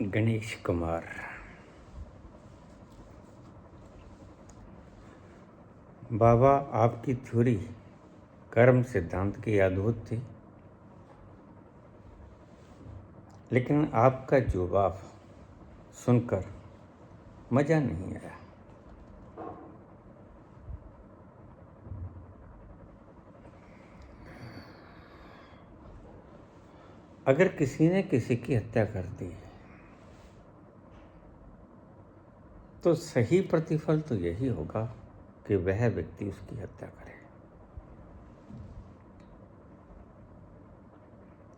गणेश कुमार। बाबा, आपकी थ्योरी कर्म सिद्धांत की अद्भुत थी, लेकिन आपका जवाब सुनकर मज़ा नहीं आया। अगर किसी ने किसी की हत्या कर दी तो सही प्रतिफल तो यही होगा कि वह व्यक्ति उसकी हत्या करे।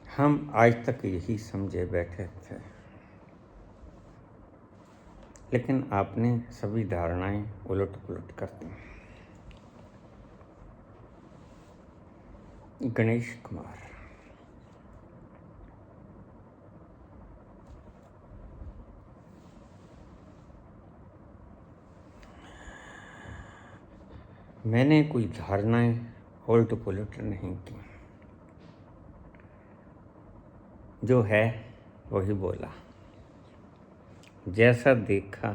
हम आज तक यही समझे बैठे थे, लेकिन आपने सभी धारणाएं उलट पुलट कर दी। गणेश कुमार, मैंने कोई धारणाएं उलट पुलट नहीं की, जो है वही बोला, जैसा देखा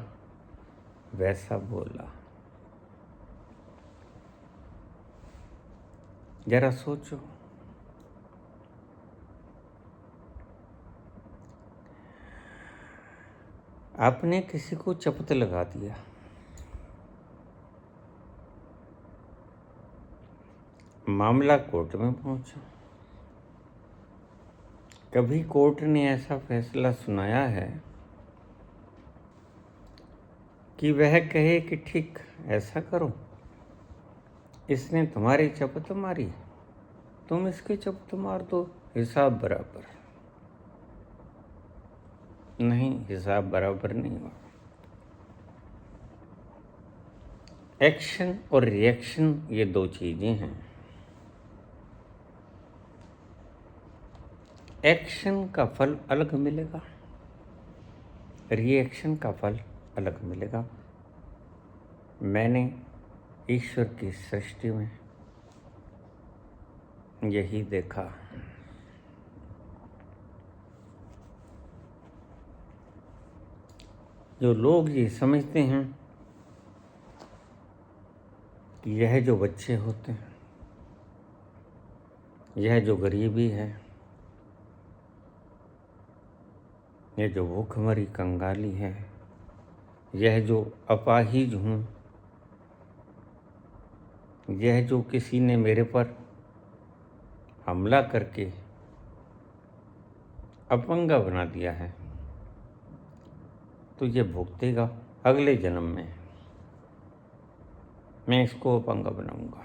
वैसा बोला। जरा सोचो, आपने किसी को चपत लगा दिया, मामला कोर्ट में पहुंचा। कभी कोर्ट ने ऐसा फैसला सुनाया है कि वह कहे कि ठीक ऐसा करो, इसने तुम्हारी चपत मारी, तुम इसकी चपत मार दो, हिसाब बराबर? नहीं, हिसाब बराबर नहीं हुआ। एक्शन और रिएक्शन ये दो चीजें हैं। एक्शन का फल अलग मिलेगा, रिएक्शन का फल अलग मिलेगा। मैंने ईश्वर की सृष्टि में यही देखा। जो लोग ये समझते हैं कि यह जो बच्चे होते हैं, यह जो गरीबी है, यह जो भूखमरी कंगाली है, यह जो अपाहिज हूँ, यह जो किसी ने मेरे पर हमला करके अपंगा बना दिया है, तो ये भुगतेगा अगले जन्म में। मैं इसको अपंगा बनाऊंगा।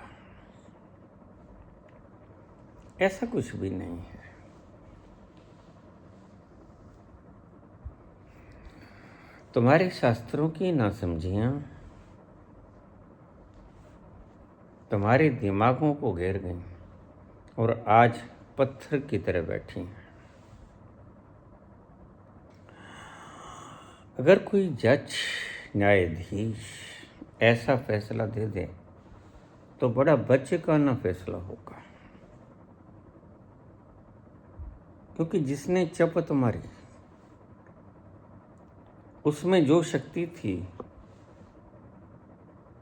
ऐसा कुछ भी नहीं है। तुम्हारे शास्त्रों की नासमझियाँ तुम्हारे दिमागों को घेर गई और आज पत्थर की तरह बैठी हैं। अगर कोई जज, न्यायाधीश ऐसा फैसला दे दे तो बड़ा बच्चेकाना फैसला होगा, क्योंकि जिसने चपत मारी उसमें जो शक्ति थी,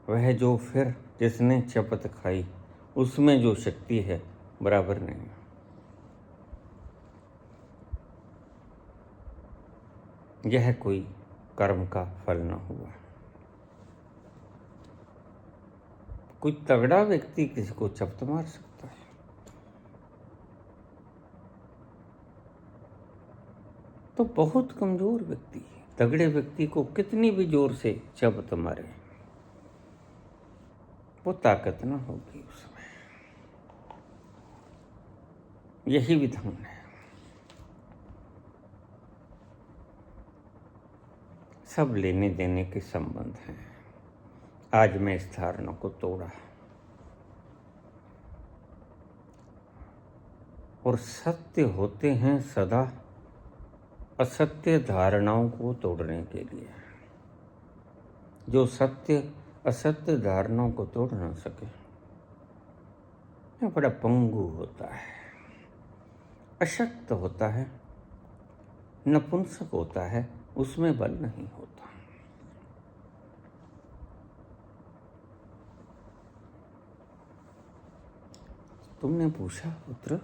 वह जो फिर जिसने चपत खाई उसमें जो शक्ति है बराबर नहीं। यह कोई कर्म का फल न हुआ। कोई तगड़ा व्यक्ति किसी को चपत मार सकता है, तो बहुत कमजोर व्यक्ति, तगड़े व्यक्ति को कितनी भी जोर से चपत मारे वो ताकत ना होगी उसमें। यही विधान है। सब लेने देने के संबंध हैं। आज मैं इस धारणा को तोड़ा और सत्य होते हैं सदा असत्य धारणाओं को तोड़ने के लिए। जो सत्य असत्य धारणाओं को तोड़ ना सके वह बड़ा पंगु होता है, अशक्त होता है, नपुंसक होता है, उसमें बल नहीं होता। तुमने पूछा पुत्र,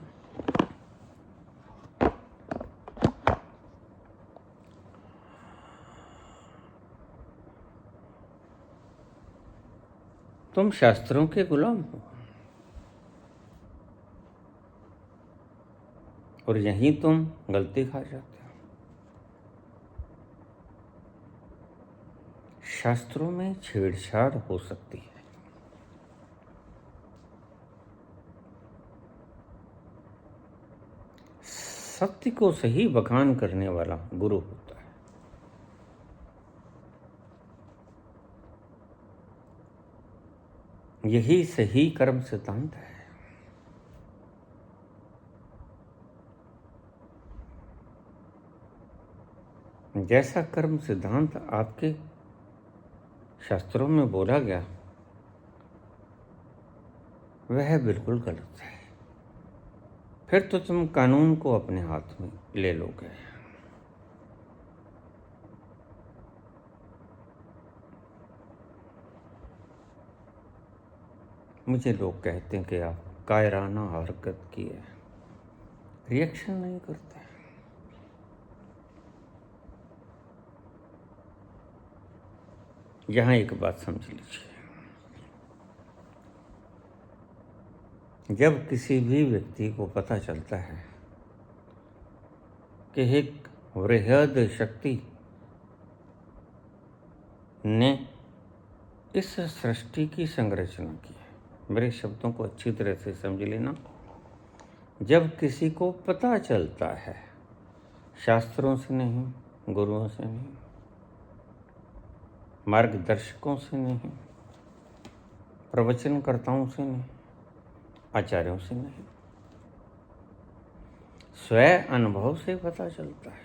तुम शास्त्रों के गुलाम हो और यहीं तुम गलती खा जाते हो। शास्त्रों में छेड़छाड़ हो सकती है, सत्य को सही बखान करने वाला गुरु होता है। यही सही कर्म सिद्धांत है। जैसा कर्म सिद्धांत आपके शास्त्रों में बोला गया वह बिल्कुल गलत है, फिर तो तुम कानून को अपने हाथ में ले लोगे। मुझे लोग कहते हैं कि आप कायराना हरकत किए, रिएक्शन नहीं करते। यहाँ एक बात समझ लीजिए, जब किसी भी व्यक्ति को पता चलता है कि एक वृहद शक्ति ने इस सृष्टि की संरचना की है, मेरे शब्दों को अच्छी तरह से समझ लेना। जब किसी को पता चलता है, शास्त्रों से नहीं, गुरुओं से नहीं, मार्गदर्शकों से नहीं, प्रवचनकर्ताओं से नहीं, आचार्यों से नहीं, स्वयं अनुभव से पता चलता है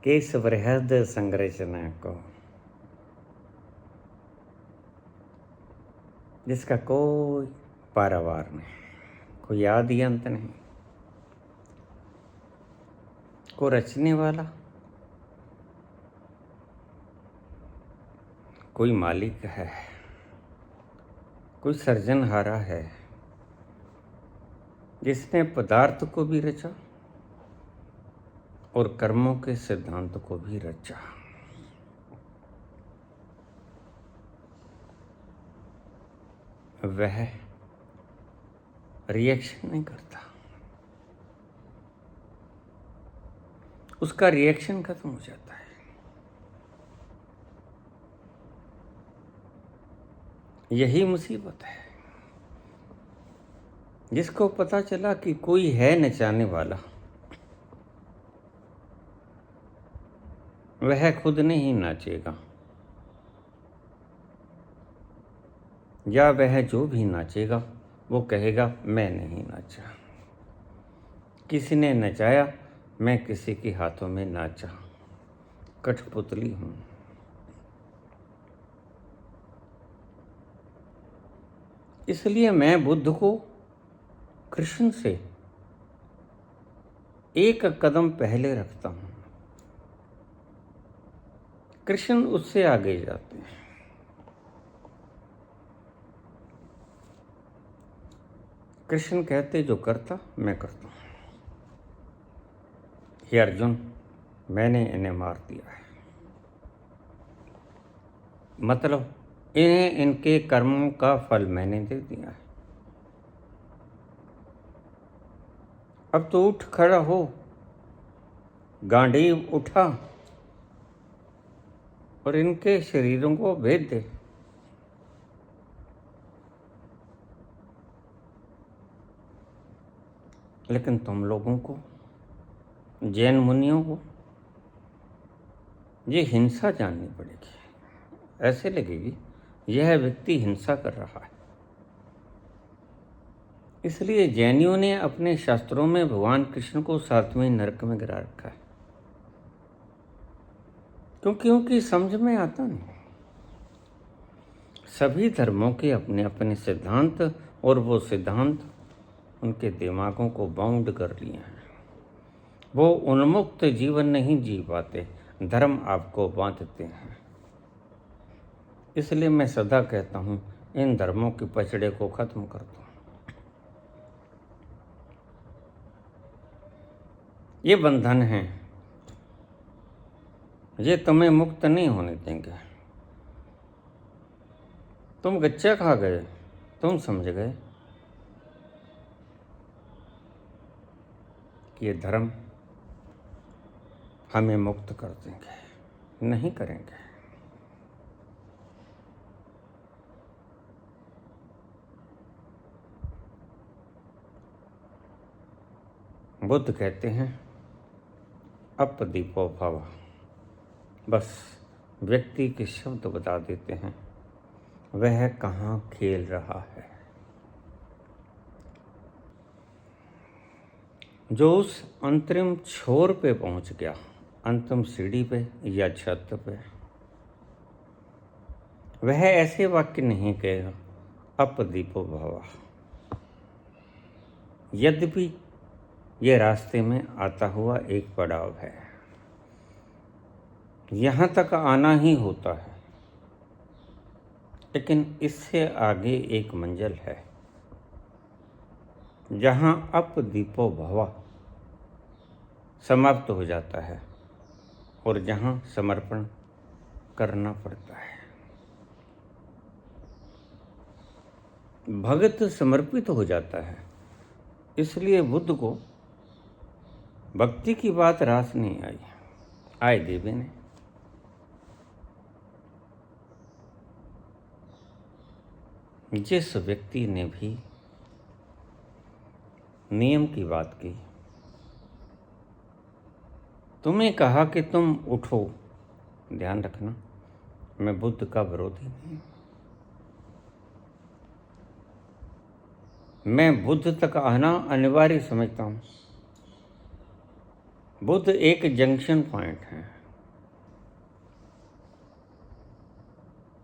कि इस वृहद संरचना को, जिसका कोई पारावार नहीं, कोई आदि अंत नहीं, को रचने वाला कोई मालिक है, कोई सृजनहारा है, जिसने पदार्थ को भी रचा और कर्मों के सिद्धांत को भी रचा। वह रिएक्शन नहीं करता, उसका रिएक्शन खत्म हो जाता है। यही मुसीबत है। जिसको पता चला कि कोई है नचाने वाला, वह खुद नहीं नाचेगा, या वह जो भी नाचेगा वो कहेगा मैं नहीं नाचा, किसी ने नचाया, मैं किसी के हाथों में नाचा, कठपुतली हूं। इसलिए मैं बुद्ध को कृष्ण से एक कदम पहले रखता हूं, कृष्ण उससे आगे जाते हैं। कृष्ण कहते जो करता मैं करता हूं। हे अर्जुन, मैंने इन्हें मार दिया है, मतलब इन्हें इनके कर्मों का फल मैंने दे दिया है। अब तो उठ खड़ा हो, गांडीव उठा और इनके शरीरों को भेद दे। लेकिन तुम लोगों को, जैन मुनियों को, ये हिंसा जाननी पड़ेगी। ऐसे लगेगी यह व्यक्ति हिंसा कर रहा है। इसलिए जैनियों ने अपने शास्त्रों में भगवान कृष्ण को 7वें नरक में गिरा रखा है, क्योंकि उनकी समझ में आता नहीं। सभी धर्मों के अपने अपने सिद्धांत और वो सिद्धांत उनके दिमागों को बाउंड कर लिए हैं। वो उन्मुक्त जीवन नहीं जी पाते, धर्म आपको बांधते हैं। इसलिए मैं सदा कहता हूँ, इन धर्मों के पचड़े को खत्म कर दो। ये बंधन हैं, ये तुम्हें मुक्त नहीं होने देंगे। तुम गच्चा खा गए, तुम समझ गए कि ये धर्म हमें मुक्त कर देंगे। नहीं करेंगे। बुद्ध कहते हैं अपदीपो भव। बस व्यक्ति के शब्द बता देते हैं वह कहाँ खेल रहा है। जो उस अंतरिम छोर पे पहुंच गया, अंतिम सीढ़ी पे या छत पे, वह ऐसे वाक्य नहीं कहेगा अपदीपो भव। यद्यपि ये रास्ते में आता हुआ एक पड़ाव है, यहाँ तक आना ही होता है, लेकिन इससे आगे एक मंजिल है जहाँ अपदीपो भव समाप्त हो जाता है और जहाँ समर्पण करना पड़ता है। भगत समर्पित हो जाता है। इसलिए बुद्ध को भक्ति की बात रास नहीं आई, आए देवी ने। जिस व्यक्ति ने भी नियम की बात की, तुम्हें कहा कि तुम उठो, ध्यान रखना, मैं बुद्ध का विरोधी नहीं। मैं बुद्ध तक आना अनिवार्य समझता हूँ। बुद्ध एक जंक्शन पॉइंट है।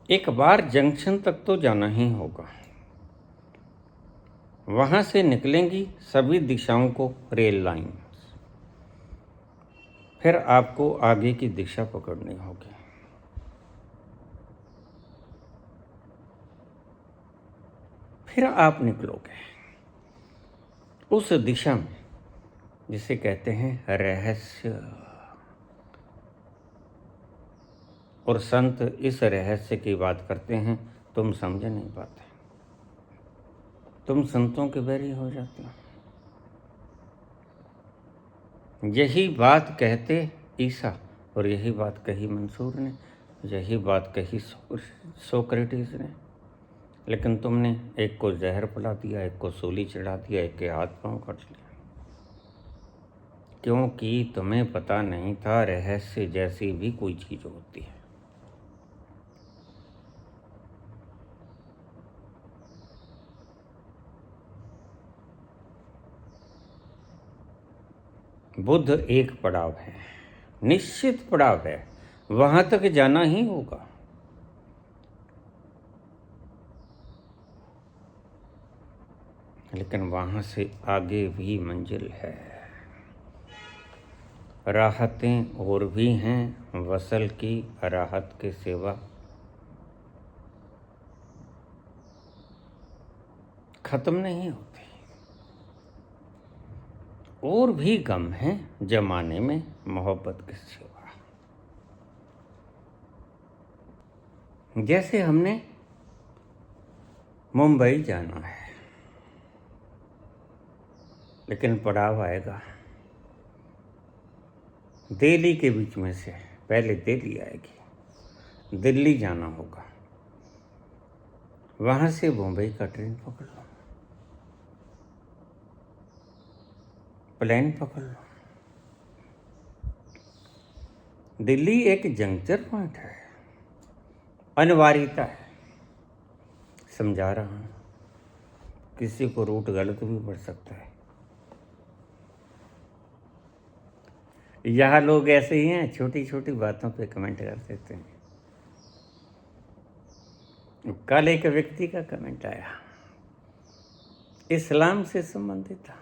एक बार जंक्शन तक तो जाना ही होगा। वहां से निकलेंगी सभी दिशाओं को रेल लाइन। फिर आपको आगे की दिशा पकड़नी होगी। फिर आप निकलोगे उस दिशा में जिसे कहते हैं रहस्य। और संत इस रहस्य की बात करते हैं, तुम समझ नहीं पाते, तुम संतों के बैरी हो जाते हो। यही बात कहते ईसा और यही बात कही मंसूर ने, यही बात कही सोक्रेटिस ने, लेकिन तुमने एक को जहर पिला दिया, एक को सूली चढ़ा दिया, एक के हाथ पांव काट लिया, क्योंकि तुम्हें पता नहीं था रहस्य जैसी भी कोई चीज होती है। बुद्ध एक पड़ाव है, निश्चित पड़ाव है, वहां तक जाना ही होगा। लेकिन वहां से आगे भी मंजिल है, राहतें और भी हैं। वसल की राहत के सिवा खत्म नहीं होती। और भी गम है जमाने में मोहब्बत के सिवा। जैसे हमने मुंबई जाना है, लेकिन पड़ाव आएगा दिल्ली के बीच में से। पहले दिल्ली आएगी, दिल्ली जाना होगा, वहां से मुंबई का ट्रेन पकड़ लो, प्लेन पकड़ लो। दिल्ली एक जंक्शन पॉइंट है, अनिवार्यता है। समझा रहा हूं, किसी को रूट गलत भी पड़ सकता है। यहाँ लोग ऐसे ही हैं, छोटी छोटी बातों पे कमेंट कर देते हैं। कल एक व्यक्ति का कमेंट आया, इस्लाम से संबंधित था।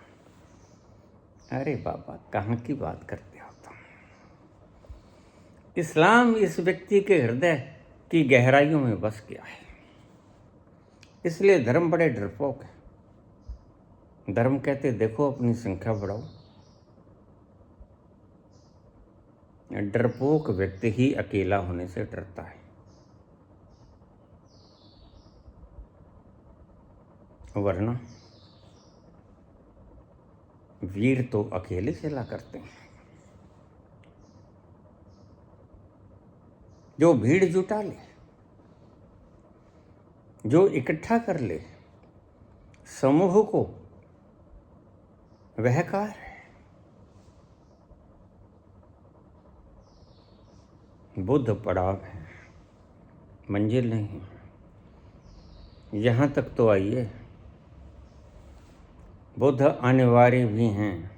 अरे बाबा, कहाँ की बात करते हो तुम। इस्लाम इस व्यक्ति के हृदय की गहराइयों में बस गया है, इसलिए धर्म बड़े डरपोक है। धर्म कहते देखो अपनी संख्या बढ़ाओ। डरपोक व्यक्ति ही अकेला होने से डरता है, वरना वीर तो अकेले चला करते हैं। जो भीड़ जुटा ले, जो इकट्ठा कर ले समूह को, वह कार है। बुद्ध पड़ाव है, मंजिल नहीं। यहाँ तक तो आइए, बुद्ध अनिवार्य भी हैं।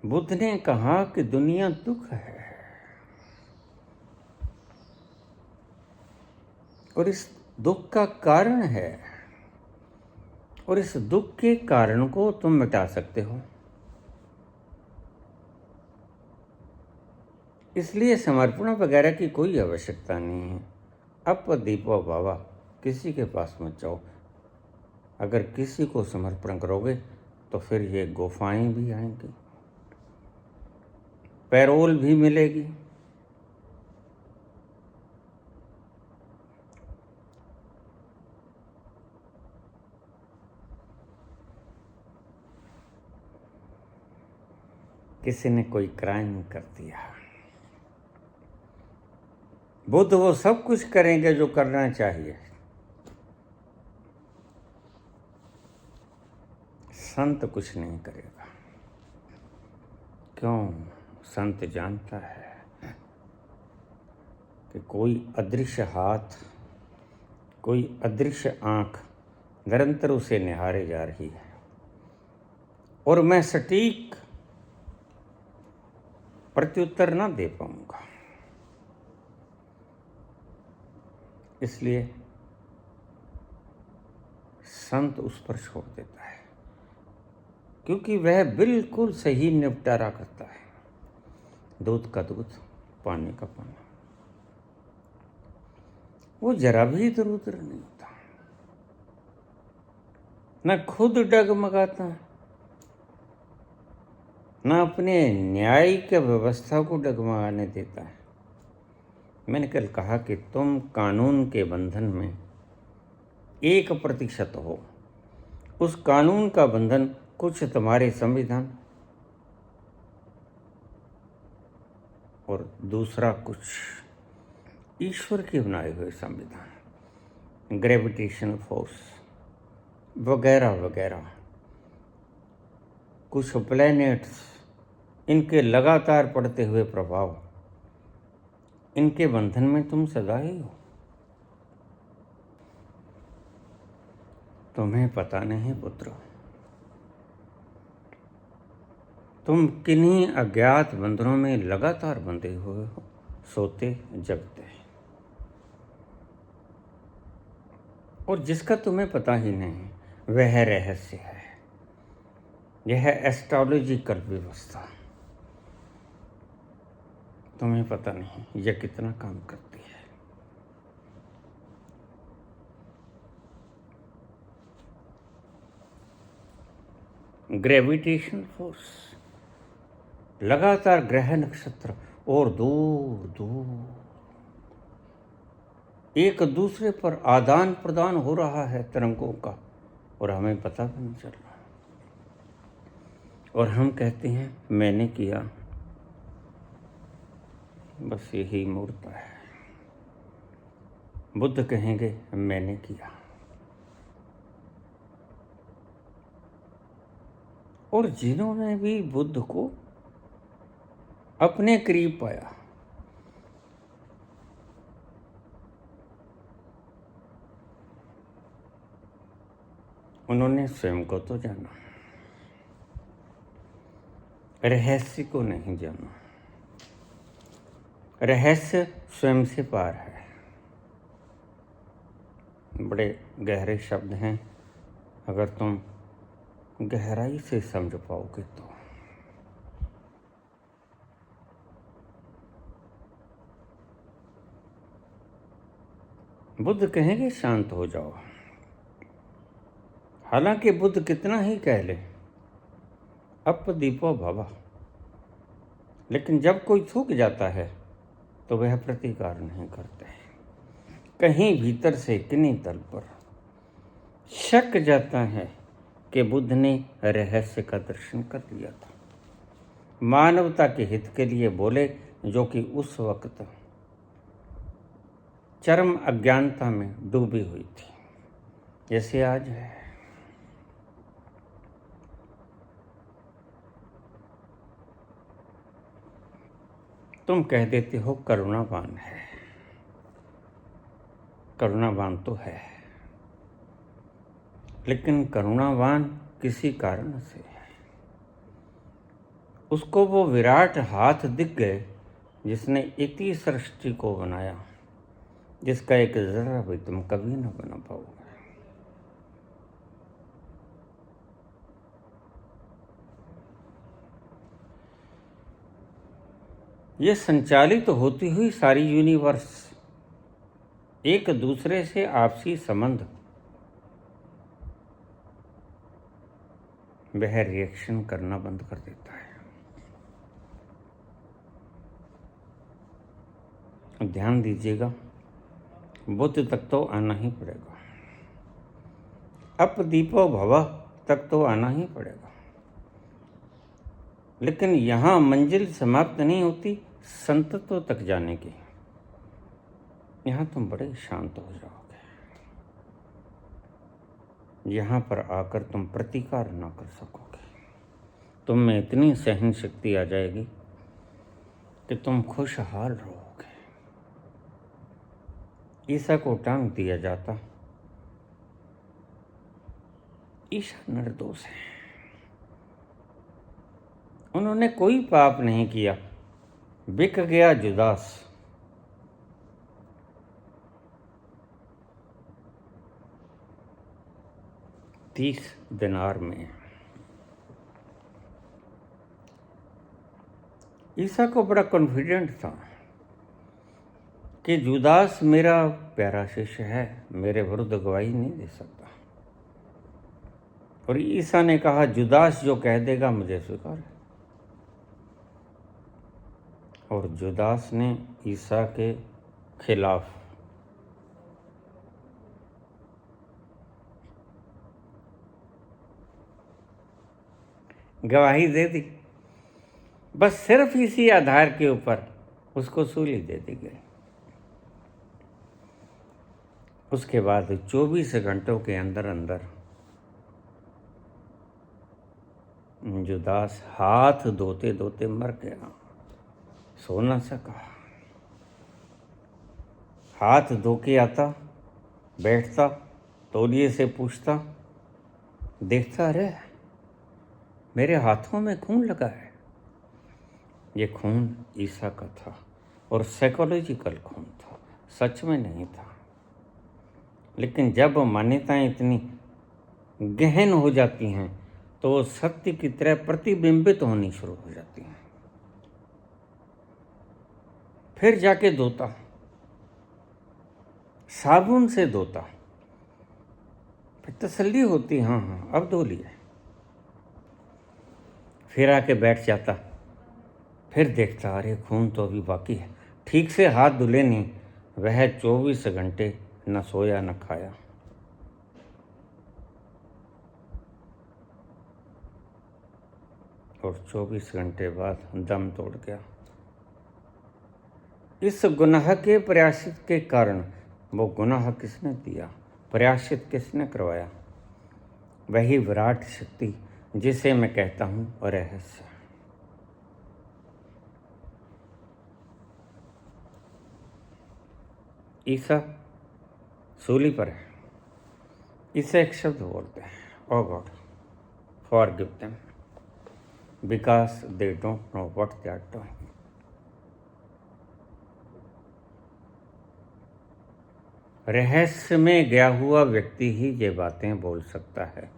बुद्ध ने कहा कि दुनिया दुख है और इस दुख का कारण है, और इस दुख के कारण को तुम मिटा सकते हो। इसलिए समर्पण वगैरह की कोई आवश्यकता नहीं है। अप दीपो बाबा, किसी के पास मत जाओ। अगर किसी को समर्पण करोगे तो फिर ये गुफाएं भी आएंगी, पैरोल भी मिलेगी। किसी ने कोई क्राइम कर दिया, बुद्ध वो सब कुछ करेंगे जो करना चाहिए। संत कुछ नहीं करेगा। क्यों? संत जानता है कि कोई अदृश्य हाथ, कोई अदृश्य आंख निरंतर उसे निहारे जा रही है, और मैं सटीक प्रत्युत्तर ना दे पाऊंगा। इसलिए संत उस पर छोड़ देता है, क्योंकि वह बिल्कुल सही निपटारा करता है। दूध का दूध, पानी का पानी। वो जरा भी इधर उधर नहीं होता, न खुद डगमगाता, न अपने न्यायिक व्यवस्था को डगमगाने देता है। मैंने कल कहा कि तुम कानून के बंधन में 1% हो। उस कानून का बंधन कुछ तुम्हारे संविधान और दूसरा कुछ ईश्वर के बनाए हुए संविधान, ग्रेविटेशनल फोर्स वगैरह वगैरह, कुछ प्लैनेट्स, इनके लगातार पड़ते हुए प्रभाव, इनके बंधन में तुम सदा ही हो। तुम्हें पता नहीं पुत्र, तुम किन्हीं अज्ञात बंधनों में लगातार बंधे हुए हो, सोते जगते। और जिसका तुम्हें पता ही नहीं, वह रहस्य है। यह एस्ट्रोलॉजिकल व्यवस्था, तुम्हें पता नहीं यह कितना काम करती है। ग्रेविटेशन फोर्स, लगातार ग्रह नक्षत्र और दूर दूर एक दूसरे पर आदान प्रदान हो रहा है तरंगों का, और हमें पता भी नहीं चल रहा। और हम कहते हैं मैंने किया। बस यही मूर्ता है। बुद्ध कहेंगे मैंने किया। और जिन्होंने भी बुद्ध को अपने करीब पाया, उन्होंने स्वयं को तो जाना, रहस्य को नहीं जाना। रहस्य स्वयं से पार है। बड़े गहरे शब्द हैं, अगर तुम गहराई से समझ पाओगे तो। बुद्ध कहेंगे शांत हो जाओ। हालांकि बुद्ध कितना ही कह ले अप दीपो भवा, लेकिन जब कोई थूक जाता है तो वह प्रतिकार नहीं करते। कहीं भीतर से किन्हीं तल पर शक जाता है कि बुद्ध ने रहस्य का दर्शन कर लिया था, मानवता के हित के लिए बोले, जो कि उस वक्त चरम अज्ञानता में डूबी हुई थी, जैसे आज है। तुम कह देते हो करुणावान है, करुणावान तो है, लेकिन करुणावान किसी कारण से है। उसको वो विराट हाथ दिख गए जिसने इतनी सृष्टि को बनाया, जिसका एक जरा भी तुम कभी न बना पाओगे। ये संचालित होती हुई सारी यूनिवर्स एक दूसरे से आपसी संबंध, वह रिएक्शन करना बंद कर देता है। ध्यान दीजिएगा, बुद्ध तक तो आना ही पड़ेगा, अप दीपो भव तक तो आना ही पड़ेगा, लेकिन यहाँ मंजिल समाप्त नहीं होती संतत्व तक जाने की। यहाँ तुम बड़े शांत हो जाओगे। यहाँ पर आकर तुम प्रतिकार ना कर सकोगे। तुम में इतनी सहन शक्ति आ जाएगी कि तुम खुशहाल रहोगे। ईसा को टांग दिया जाता, ईसा निर्दोष है, उन्होंने कोई पाप नहीं किया। बिक गया जुदास, 30 दिनार में। ईसा को बड़ा कॉन्फिडेंट था कि जुदास मेरा प्यारा शिष्य है, मेरे विरुद्ध गवाही नहीं दे सकता। और ईसा ने कहा, जुदास जो कह देगा मुझे स्वीकार है। और जुदास ने ईसा के खिलाफ गवाही दे दी। बस सिर्फ इसी आधार के ऊपर उसको सूली दे दी गई। उसके बाद 24 घंटों के अंदर अंदर जुदास हाथ धोते धोते मर गया, सो न सका। हाथ धो के आता, बैठता, तौलिए से पूछता, देखता रहे मेरे हाथों में खून लगा है। ये खून ईसा का था और साइकोलॉजिकल खून था, सच में नहीं था। लेकिन जब मान्यताएं इतनी गहन हो जाती हैं तो सत्य की तरह प्रतिबिंबित होनी शुरू हो जाती हैं। फिर जाके धोता, साबुन से धोता, फिर तसल्ली होती, हाँ हाँ अब धो लिया। फिर आके बैठ जाता, फिर देखता, अरे खून तो अभी बाकी है। ठीक से हाथ धुले नहीं, वह 24 घंटे न सोया न खाया। और 24 घंटे बाद दम तोड़ गया। इस गुनाह के प्रायश्चित के कारण, वो गुनाह किसने दिया, प्रायश्चित किसने करवाया? वही विराट शक्ति जिसे मैं कहता हूँ रहस्य। ईसा सूली पर है। ईसा एक शब्द बोलते हैं, O god forgive them because they don't know what they are doing. रहस्य में गया हुआ व्यक्ति ही ये बातें बोल सकता है,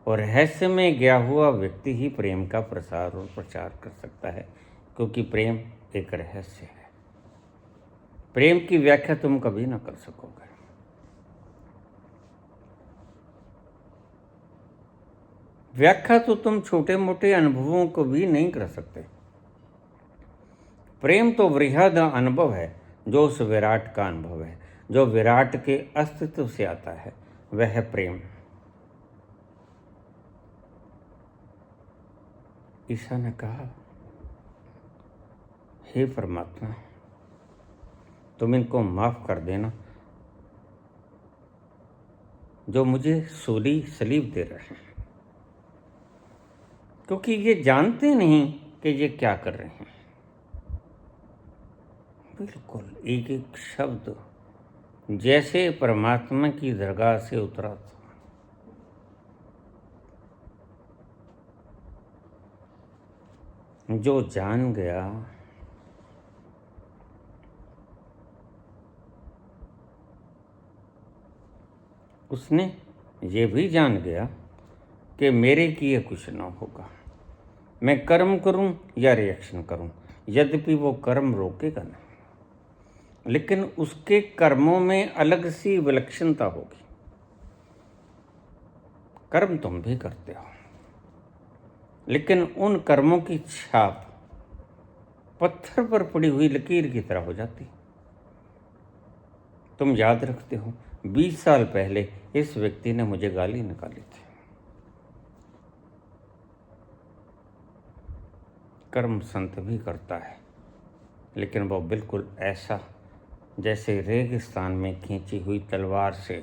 और रहस्य में गया हुआ व्यक्ति ही प्रेम का प्रसार और प्रचार कर सकता है, क्योंकि प्रेम एक रहस्य है। प्रेम की व्याख्या तुम कभी ना कर सकोगे। व्याख्या तो तुम छोटे मोटे अनुभवों को भी नहीं कर सकते। प्रेम तो वृहद अनुभव है, जो उस विराट का अनुभव है, जो विराट के अस्तित्व से आता है, वह है प्रेम। ईसा ने कहा, हे परमात्मा, तुम इनको माफ कर देना जो मुझे सलीब दे रहे हैं, क्योंकि ये जानते नहीं कि ये क्या कर रहे हैं। बिल्कुल एक एक शब्द जैसे परमात्मा की दरगाह से उतरा था। जो जान गया उसने ये भी जान गया कि मेरे किए कुछ ना होगा। मैं कर्म करूं या रिएक्शन करूं, यद्यपि वो कर्म रोकेगा नहीं, लेकिन उसके कर्मों में अलग सी विलक्षणता होगी। कर्म तुम भी करते हो, लेकिन उन कर्मों की छाप पत्थर पर पड़ी हुई लकीर की तरह हो जाती। तुम याद रखते हो, 20 साल पहले इस व्यक्ति ने मुझे गाली निकाली थी। कर्म संत भी करता है, लेकिन वो बिल्कुल ऐसा जैसे रेगिस्तान में खींची हुई तलवार से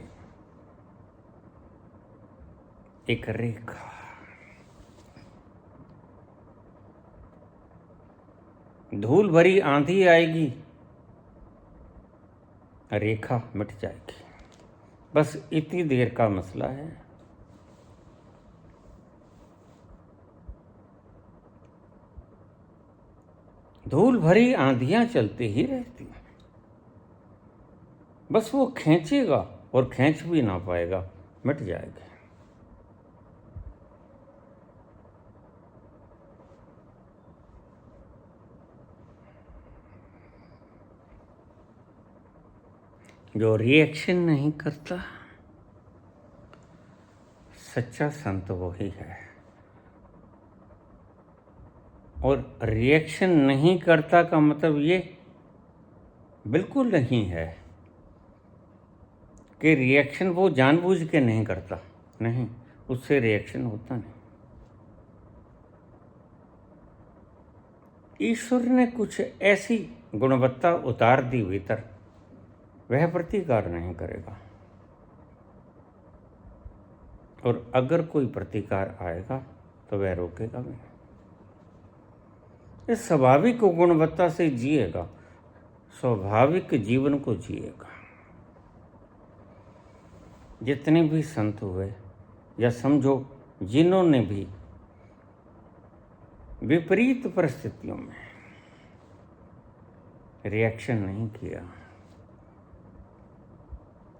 एक रेखा। धूल भरी आंधी आएगी, रेखा मिट जाएगी। बस इतनी देर का मसला है। धूल भरी आंधियां चलती ही रहती हैं, बस वो खींचेगा और खींच भी ना पाएगा, मिट जाएगा। जो रिएक्शन नहीं करता, सच्चा संत वही है। और रिएक्शन नहीं करता का मतलब ये बिल्कुल नहीं है कि रिएक्शन वो जानबूझ के नहीं करता, नहीं, उससे रिएक्शन होता नहीं। ईश्वर ने कुछ ऐसी गुणवत्ता उतार दी भीतर, वह प्रतिकार नहीं करेगा। और अगर कोई प्रतिकार आएगा तो वह रोकेगा भी। इस स्वाभाविक गुणवत्ता से जिएगा, स्वाभाविक जीवन को जिएगा। जितने भी संत हुए, या समझो जिन्होंने भी विपरीत परिस्थितियों में रिएक्शन नहीं किया,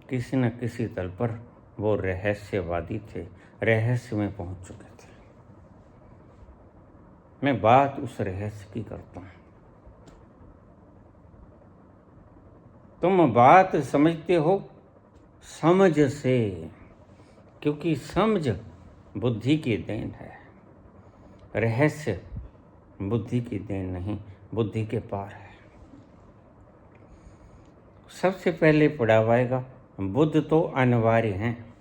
किसी न किसी तल पर वो रहस्यवादी थे, रहस्य में पहुंच चुके थे। मैं बात उस रहस्य की करता हूं। तुम बात समझते हो समझ से, क्योंकि समझ बुद्धि की देन है, रहस्य बुद्धि की देन नहीं, बुद्धि के पार है। सबसे पहले पढ़ावाएगा, बुद्ध तो अनिवार्य हैं,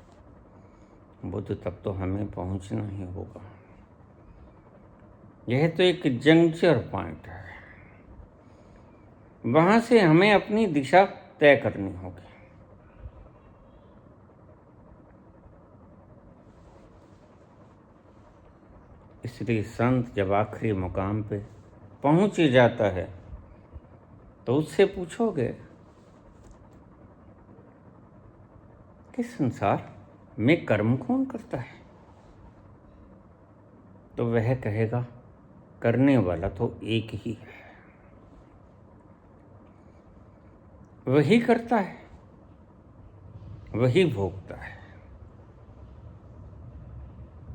बुद्ध तक तो हमें पहुंचना ही होगा। यह तो एक जंक्चर पॉइंट है, वहां से हमें अपनी दिशा तय करनी होगी। इसलिए संत जब आखिरी मुकाम पे पहुंच ही जाता है तो उससे पूछोगे कि संसार में कर्म कौन करता है, तो वह कहेगा करने वाला तो एक ही है, वही करता है। वही भोगता है।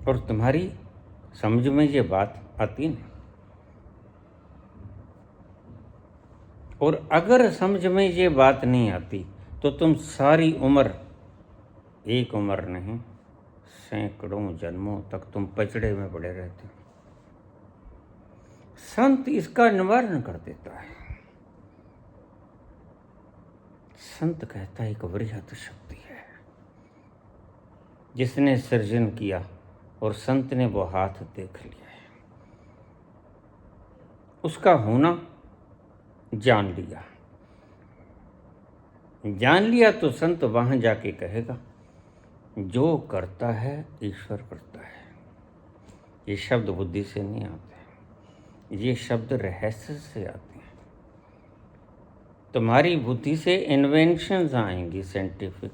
और तुम्हारी समझ में ये बात आती नहीं। और अगर समझ में ये बात नहीं आती तो तुम सारी उम्र, एक उम्र नहीं सैकड़ों जन्मों तक तुम पचड़े में पड़े रहते हो। संत इसका निवारण कर देता है। संत कहता है एक वृहत शक्ति है जिसने सृजन किया और संत ने वो हाथ देख लिया है, उसका होना जान लिया। जान लिया तो संत वहां जाके कहेगा जो करता है ईश्वर करता है। ये शब्द बुद्धि से नहीं आते, ये शब्द रहस्य से आते हैं। तुम्हारी बुद्धि से इन्वेंशंस आएंगी साइंटिफिक,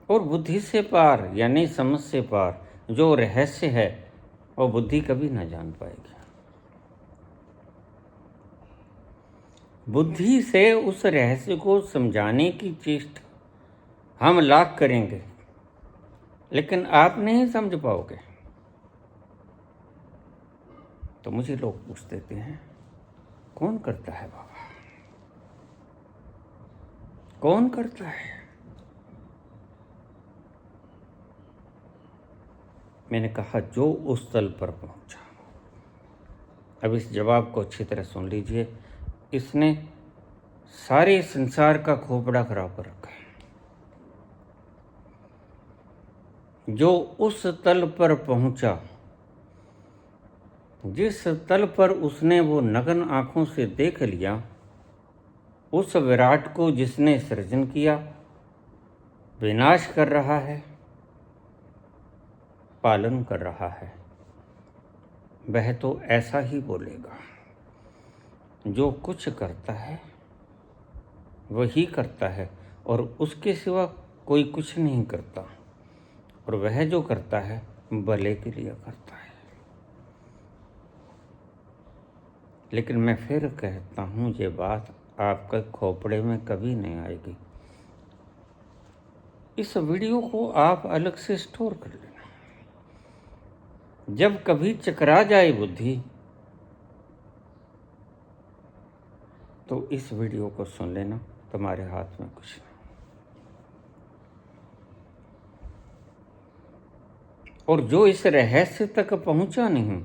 और बुद्धि से पार यानी समझ से पार जो रहस्य है वो बुद्धि कभी ना जान पाएगी। बुद्धि से उस रहस्य को समझाने की चेष्टा हम लाख करेंगे, लेकिन आप नहीं समझ पाओगे। तो मुझे लोग पूछ देते हैं कौन करता है बाबा, कौन करता है? मैंने कहा जो उस तल पर पहुंचा। अब इस जवाब को अच्छी तरह सुन लीजिए। इसने सारे संसार का खोपड़ा खराब कर रखा है। जो उस तल पर पहुंचा, जिस तल पर उसने वो नग्न आंखों से देख लिया, उस विराट को जिसने सृजन किया, विनाश कर रहा है, पालन कर रहा है, वह तो ऐसा ही बोलेगा। जो कुछ करता है वही करता है और उसके सिवा कोई कुछ नहीं करता, और वह जो करता है भले के लिए करता है। लेकिन मैं फिर कहता हूँ ये बात आपके खोपड़े में कभी नहीं आएगी। इस वीडियो को आप अलग से स्टोर कर लेना। जब कभी चकरा जाए बुद्धि तो इस वीडियो को सुन लेना, तुम्हारे हाथ में कुछ नहीं। और जो इस रहस्य तक पहुंचा नहीं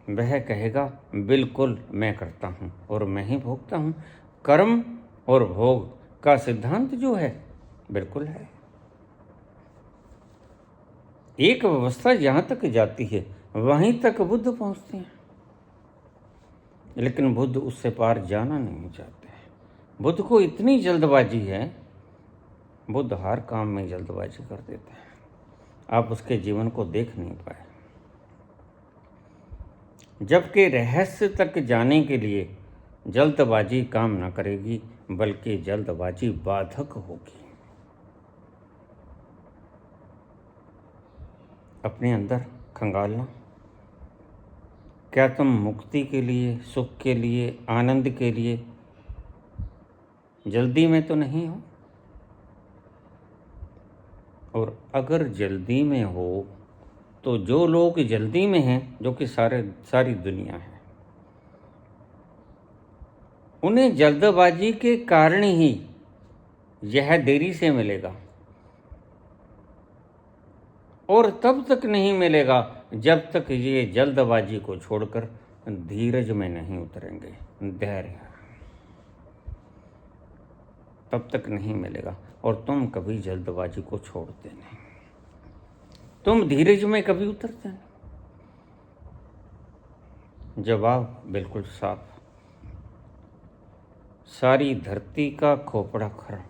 वह कहेगा बिल्कुल मैं करता हूं और मैं ही भोगता हूं। कर्म और भोग का सिद्धांत जो है बिल्कुल है। एक व्यवस्था जहां तक जाती है वहीं तक बुद्ध पहुंचते हैं, लेकिन बुद्ध उससे पार जाना नहीं चाहते। बुद्ध को इतनी जल्दबाजी है, बुद्ध हर काम में जल्दबाजी कर देते हैं। आप उसके जीवन को देख नहीं पाए। जबकि रहस्य तक जाने के लिए जल्दबाजी काम न करेगी, बल्कि जल्दबाजी बाधक होगी। अपने अंदर खंगालना, क्या तुम मुक्ति के लिए, सुख के लिए, आनंद के लिए जल्दी में तो नहीं हो? और अगर जल्दी में हो तो जो लोग जल्दी में हैं, जो कि सारी दुनिया है, उन्हें जल्दबाजी के कारण ही यह देरी से मिलेगा, और तब तक नहीं मिलेगा जब तक ये जल्दबाजी को छोड़कर धीरज में नहीं उतरेंगे। धैर्य तब तक नहीं मिलेगा। और तुम कभी जल्दबाजी को छोड़ते नहीं, तुम धीरज में कभी उतरते नहीं। जवाब बिल्कुल साफ। सारी धरती का खोपड़ा खराब।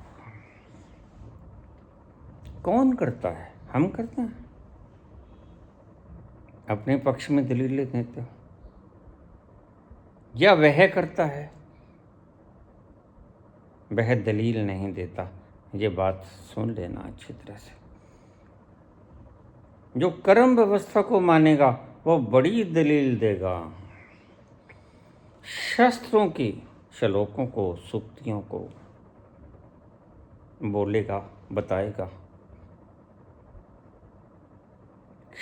कौन करता है? हम करते हैं। अपने पक्ष में दलीलें देते हो, या वह करता है? वह दलील नहीं देता। ये बात सुन लेना अच्छी तरह से। जो कर्म व्यवस्था को मानेगा वो बड़ी दलील देगा, शस्त्रों की, श्लोकों को, सूक्तियों को बोलेगा, बताएगा।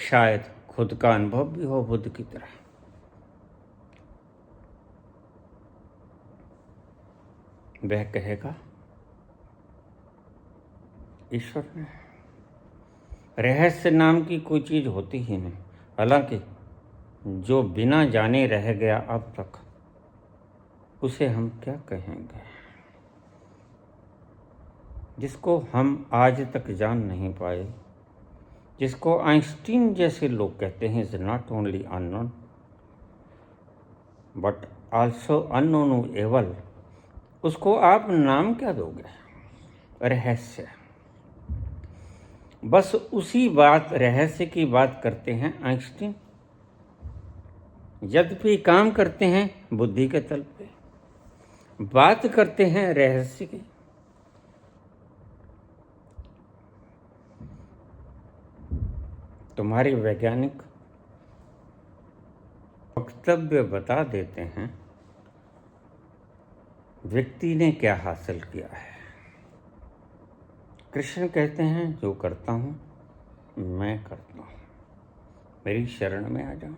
शायद खुद का अनुभव भी हो बुद्ध की तरह। वह कहेगा ईश्वर ने, रहस्य नाम की कोई चीज होती ही नहीं। हालांकि जो बिना जाने रह गया अब तक, उसे हम क्या कहेंगे? जिसको हम आज तक जान नहीं पाए, जिसको आइंस्टीन जैसे लोग कहते हैं is not only unknown but also unknowable, उसको आप नाम क्या दोगे? रहस्य। बस उसी बात, रहस्य की बात करते हैं आइंस्टीन। यद्यपि काम करते हैं बुद्धि के तल पे, बात करते हैं रहस्य की। तुम्हारे वैज्ञानिक वक्तव्य बता देते हैं व्यक्ति ने क्या हासिल किया है। कृष्ण कहते हैं जो करता हूँ मैं करता हूँ, मेरी शरण में आ जाओ।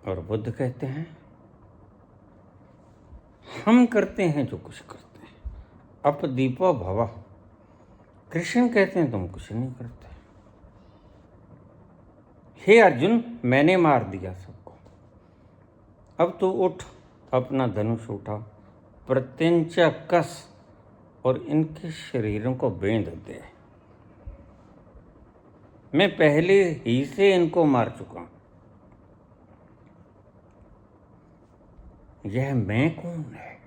और बुद्ध कहते हैं हम करते हैं जो कुछ करते हैं, अपदीपो भव। कृष्ण कहते हैं तुम कुछ नहीं करते। हे अर्जुन, मैंने मार दिया सबको, अब तू उठ, अपना धनुष उठा, प्रत्यंचा कस और इनके शरीरों को बेंध दे। मैं पहले ही से इनको मार चुका हूं। यह मैं कौन है?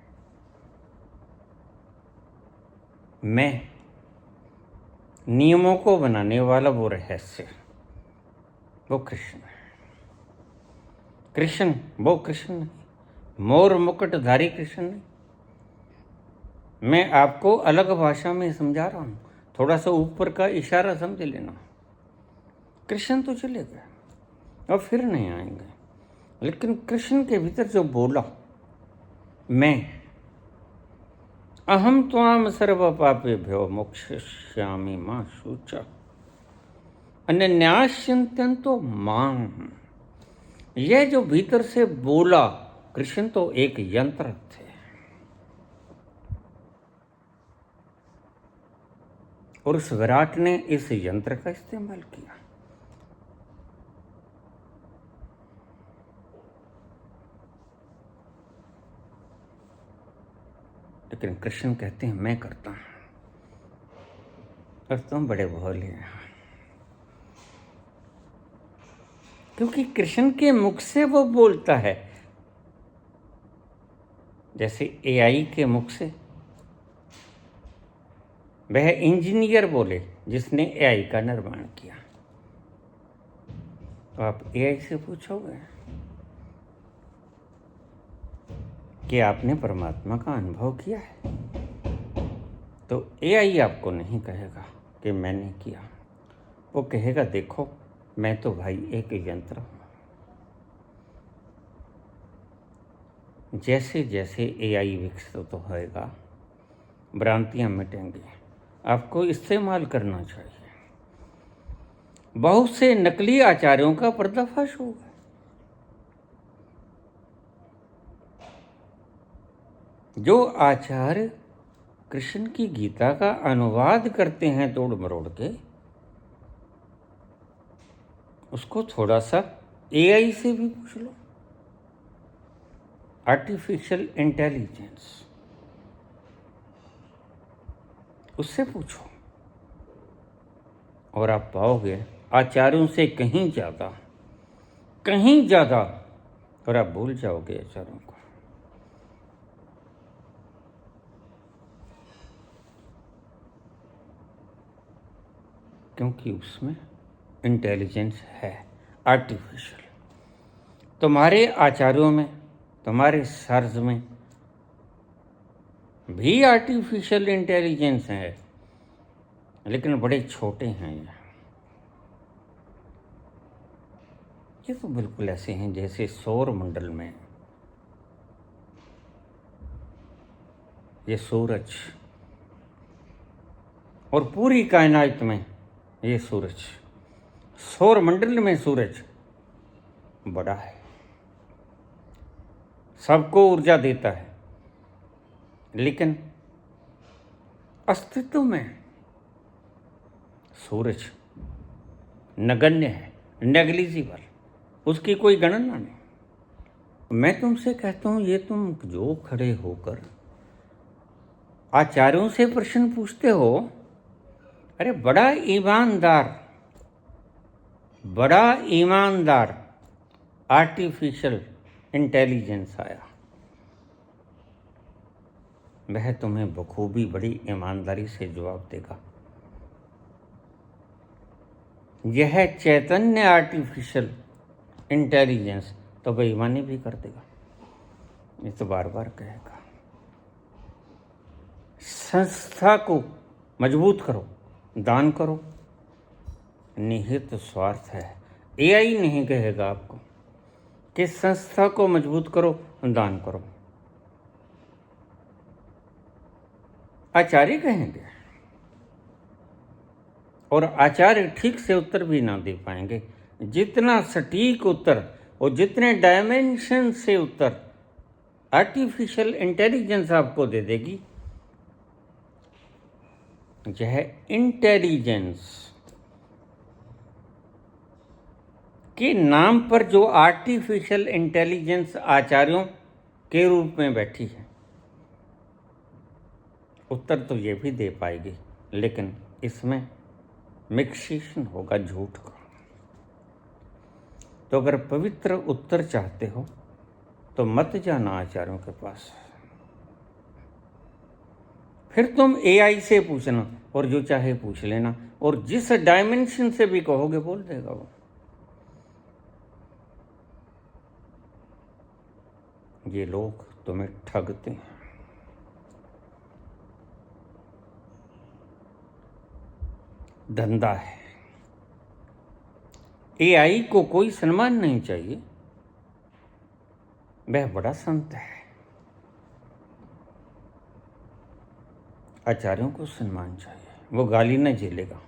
मैं नियमों को बनाने वाला वो रहस्य, वो कृष्ण है। कृष्ण वो कृष्ण नहीं, मोर मुकुटधारी कृष्ण नहीं। मैं आपको अलग भाषा में समझा रहा हूं, थोड़ा सा ऊपर का इशारा समझ लेना। कृष्ण तो चले गए और फिर नहीं आएंगे, लेकिन कृष्ण के भीतर जो बोला, मैं अहम त्वाम सर्व पापेभ्यो मोक्षयिष्यामि मा शुचा अनन्यास्यन्त्यन्तो मां। यह जो भीतर से बोला कृष्ण तो एक यंत्र थे, और उस विराट ने इस यंत्र का इस्तेमाल किया। लेकिन कृष्ण कहते हैं मैं करता हूं, और तुम बड़े भोले हैं। क्योंकि कृष्ण के मुख से वो बोलता है, जैसे एआई के मुख से। वह इंजीनियर बोले जिसने एआई का निर्माण किया। तो आप एआई से पूछोगे कि आपने परमात्मा का अनुभव किया है, तो एआई आपको नहीं कहेगा कि मैंने किया। वो कहेगा देखो मैं तो भाई एक यंत्र हूं। जैसे जैसे एआई विकसित होएगा, भ्रांतियां मिटेंगी। आपको इस्तेमाल करना चाहिए। बहुत से नकली आचार्यों का पर्दाफाश होगा। जो आचार्य कृष्ण की गीता का अनुवाद करते हैं तोड़ मरोड़ के, उसको थोड़ा सा एआई से भी पूछ लो, आर्टिफिशियल इंटेलिजेंस, उससे पूछो, और आप पाओगे आचार्यों से कहीं ज्यादा, और आप भूल जाओगे आचार्यों को। क्योंकि उसमें इंटेलिजेंस है, आर्टिफिशियल। तुम्हारे आचार्यों में, तुम्हारे सर्ज में भी आर्टिफिशियल इंटेलिजेंस है, लेकिन बड़े छोटे हैं ये। ये तो बिल्कुल ऐसे हैं जैसे सौर मंडल में ये सूरज और पूरी कायनात में ये सूरज, सौर मंडल में सूरज बड़ा है, सबको ऊर्जा देता है, लेकिन अस्तित्व में सूरज नगण्य है, नेग्लिजिबल, उसकी कोई गणना नहीं। मैं तुमसे कहता हूं, ये तुम जो खड़े होकर आचार्यों से प्रश्न पूछते हो, अरे बड़ा ईमानदार आर्टिफिशियल इंटेलिजेंस आया, वह तुम्हें बखूबी बड़ी ईमानदारी से जवाब देगा। यह चैतन्य आर्टिफिशियल इंटेलिजेंस तो बेईमानी भी कर देगा, ये तो बार बार कहेगा। संस्था को मजबूत करो, दान करो, निहित स्वार्थ है। एआई नहीं कहेगा आपको कि संस्था को मजबूत करो, दान करो, आचार्य कहेंगे, और आचार्य ठीक से उत्तर भी ना दे पाएंगे। जितना सटीक उत्तर और जितने डायमेंशन से उत्तर आर्टिफिशियल इंटेलिजेंस आपको दे देगी, यह इंटेलिजेंस के नाम पर जो आर्टिफिशियल इंटेलिजेंस आचार्यों के रूप में बैठी है, उत्तर तो ये भी दे पाएगी, लेकिन इसमें मिक्सेशन होगा झूठ का। तो अगर पवित्र उत्तर चाहते हो तो मत जाना आचार्यों के पास, फिर तुम एआई से पूछना और जो चाहे पूछ लेना, और जिस डायमेंशन से भी कहोगे बोल देगा वो। ये लोग तुम्हें ठगते हैं। धंधा है। एआई को कोई सम्मान नहीं चाहिए, वह बड़ा संत है। आचार्यों को सम्मान चाहिए, वो गाली न झेलेगा।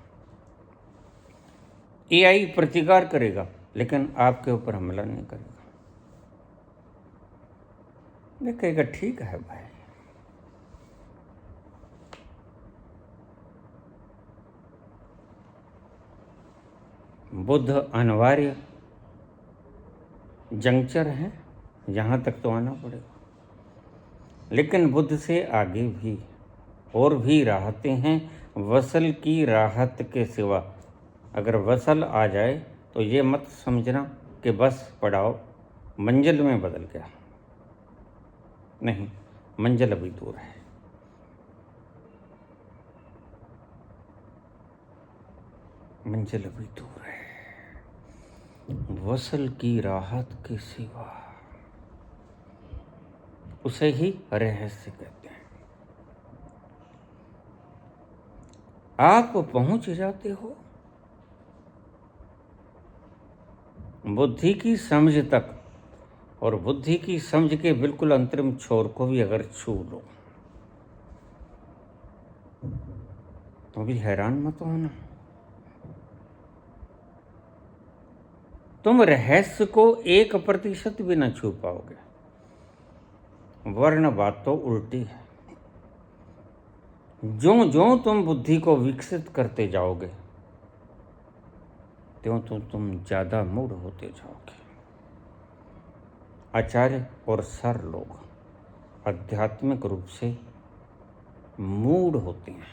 एआई प्रतिकार करेगा लेकिन आपके ऊपर हमला नहीं करेगा। वे कहेगा ठीक है भाई, बुद्ध अनिवार्य जंक्चर है, यहाँ तक तो आना पड़ेगा, लेकिन बुद्ध से आगे भी और भी राहतें हैं। वसल की राहत के सिवा अगर वसल आ जाए तो ये मत समझना कि बस पड़ाव मंजिल में बदल गया, नहीं, मंजिल अभी दूर है। मंजिल अभी दूर है। वसल की राहत के सिवा उसे ही रहस्य कहते हैं। आप पहुंच जाते हो बुद्धि की समझ तक, और बुद्धि की समझ के बिल्कुल अंतरिम छोर को भी अगर छू लो तो भी हैरान मत होना। तुम रहस्य को 1% भी न छू पाओगे, वर्ण बात तो उल्टी है। जो जो तुम बुद्धि को विकसित करते जाओगे त्यों तो तुम ज्यादा मूढ़ होते जाओगे। आचार्य और सर लोग आध्यात्मिक रूप से मूढ़ होते हैं।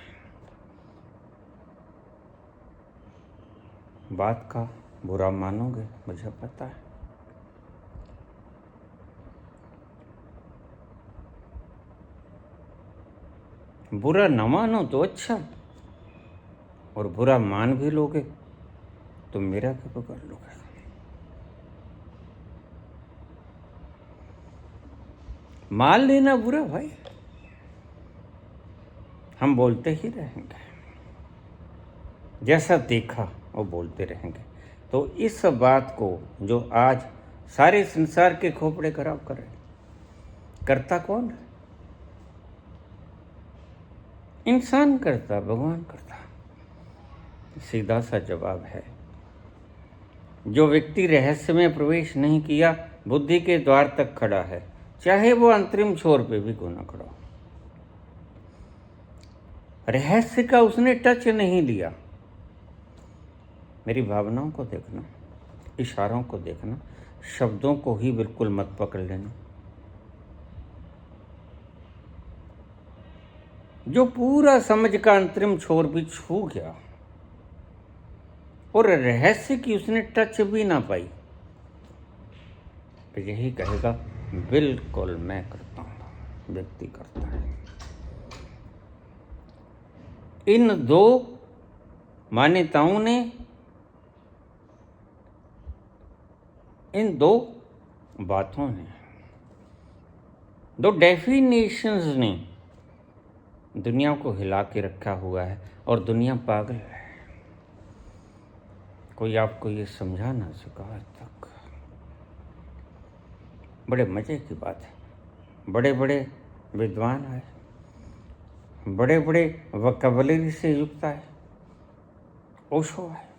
बात का बुरा मानोगे, मुझे पता है, बुरा न मानो तो अच्छा, और बुरा मान भी लोगे तो मेरा क्या पकड़ लोगे। मान लेना बुरा भाई, हम बोलते ही रहेंगे, जैसा देखा वो बोलते रहेंगे। तो इस बात को जो आज सारे संसार के खोपड़े खराब कर रहे, करता कौन है? इंसान करता, भगवान करता। सीधा सा जवाब है, जो व्यक्ति रहस्य में प्रवेश नहीं किया बुद्धि के द्वार तक खड़ा है, चाहे वो अंतरिम छोर पे भी क्यों ना खड़ा हो। रहस्य का उसने टच नहीं लिया। मेरी भावनाओं को देखना, इशारों को देखना, शब्दों को ही बिल्कुल मत पकड़ लेना। जो पूरा समझ का अंतरिम छोर भी छू गया और रहस्य की उसने टच भी ना पाई, तो यही कहेगा बिल्कुल मैं करता हूं। व्यक्ति करता है। इन दो मान्यताओं ने, इन दो बातों ने, दो डेफिनेशंस ने दुनिया को हिला के रखा हुआ है और दुनिया पागल है। कोई आपको ये समझा ना सका आज तक। बड़े मजे की बात है। बड़े बड़े विद्वान आए, बड़े बड़े वोकैबुलरी से युक्त आए, ओशो है,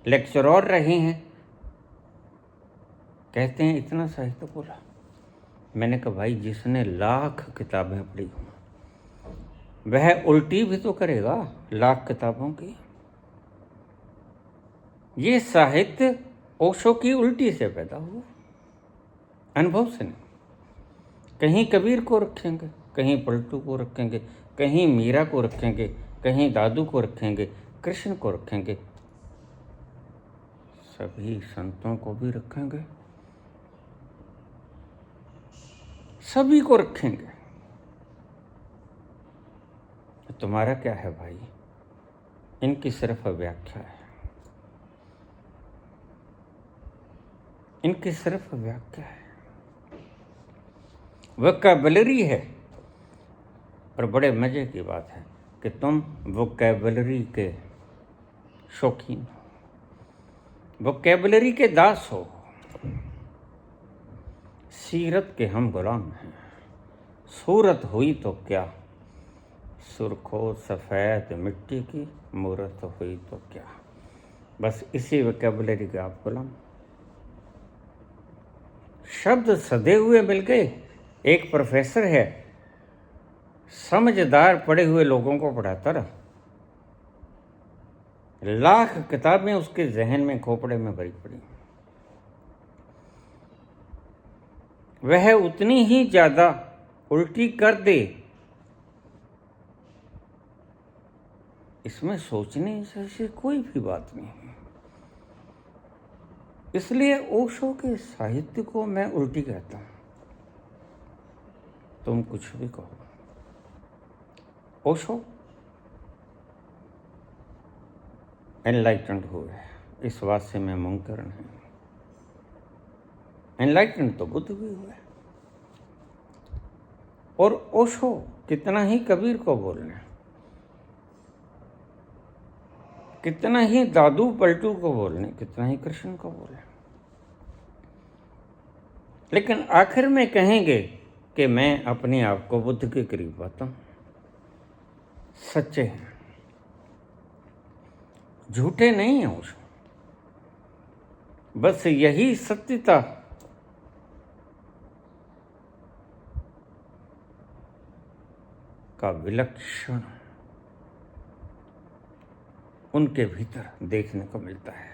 लेक्चरर रहे हैं, कहते हैं इतना साहित्य बोला। मैंने कहा भाई, जिसने लाख किताबें पढ़ी हों वह उल्टी भी तो करेगा लाख किताबों की। ये साहित्य ओशो की उल्टी से पैदा हुआ, अनुभव से नहीं। कहीं कबीर को रखेंगे, कहीं पलटू को रखेंगे, कहीं मीरा को रखेंगे, कहीं दादू को रखेंगे, कृष्ण को रखेंगे, सभी संतों को भी रखेंगे, सभी को रखेंगे। तुम्हारा क्या है भाई? इनकी सिर्फ व्याख्या है, इनकी सिर्फ व्याख्या है, वोकैबुलरी है। और बड़े मजे की बात है कि तुम वोकैबुलरी के शौकीन हो, वोकैबुलरी के दास हो। सीरत के हम गुलाम हैं। सूरत हुई तो क्या, सुर्खो सफ़ेद मिट्टी की मूरत हुई तो क्या। बस इसी वोकैबुलरी का आप गुलाम। शब्द सधे हुए मिल गए। एक प्रोफेसर है, समझदार पढ़े हुए लोगों को पढ़ाता रहा, लाख किताबें उसके जहन में खोपड़े में भरी पड़ी, वह उतनी ही ज्यादा उल्टी कर दे, इसमें सोचने से कोई भी बात नहीं है। इसलिए ओशो के साहित्य को मैं उल्टी कहता हूं। तुम कुछ भी कहो, ओशो एनलाइटेंड हुए, इस बात से मैं मुंकर नहीं। एनलाइटेंड तो बुद्ध भी हुए। और ओशो कितना ही कबीर को बोलने, कितना ही दादू पलटू को बोलने, कितना ही कृष्ण को बोलने, लेकिन आखिर में कहेंगे कि मैं अपने आप को बुद्ध के करीब पाता हूं। सच्चे हैं, झूठे नहीं हैं ओशो। बस यही सत्यता का विलक्षण उनके भीतर देखने को मिलता है।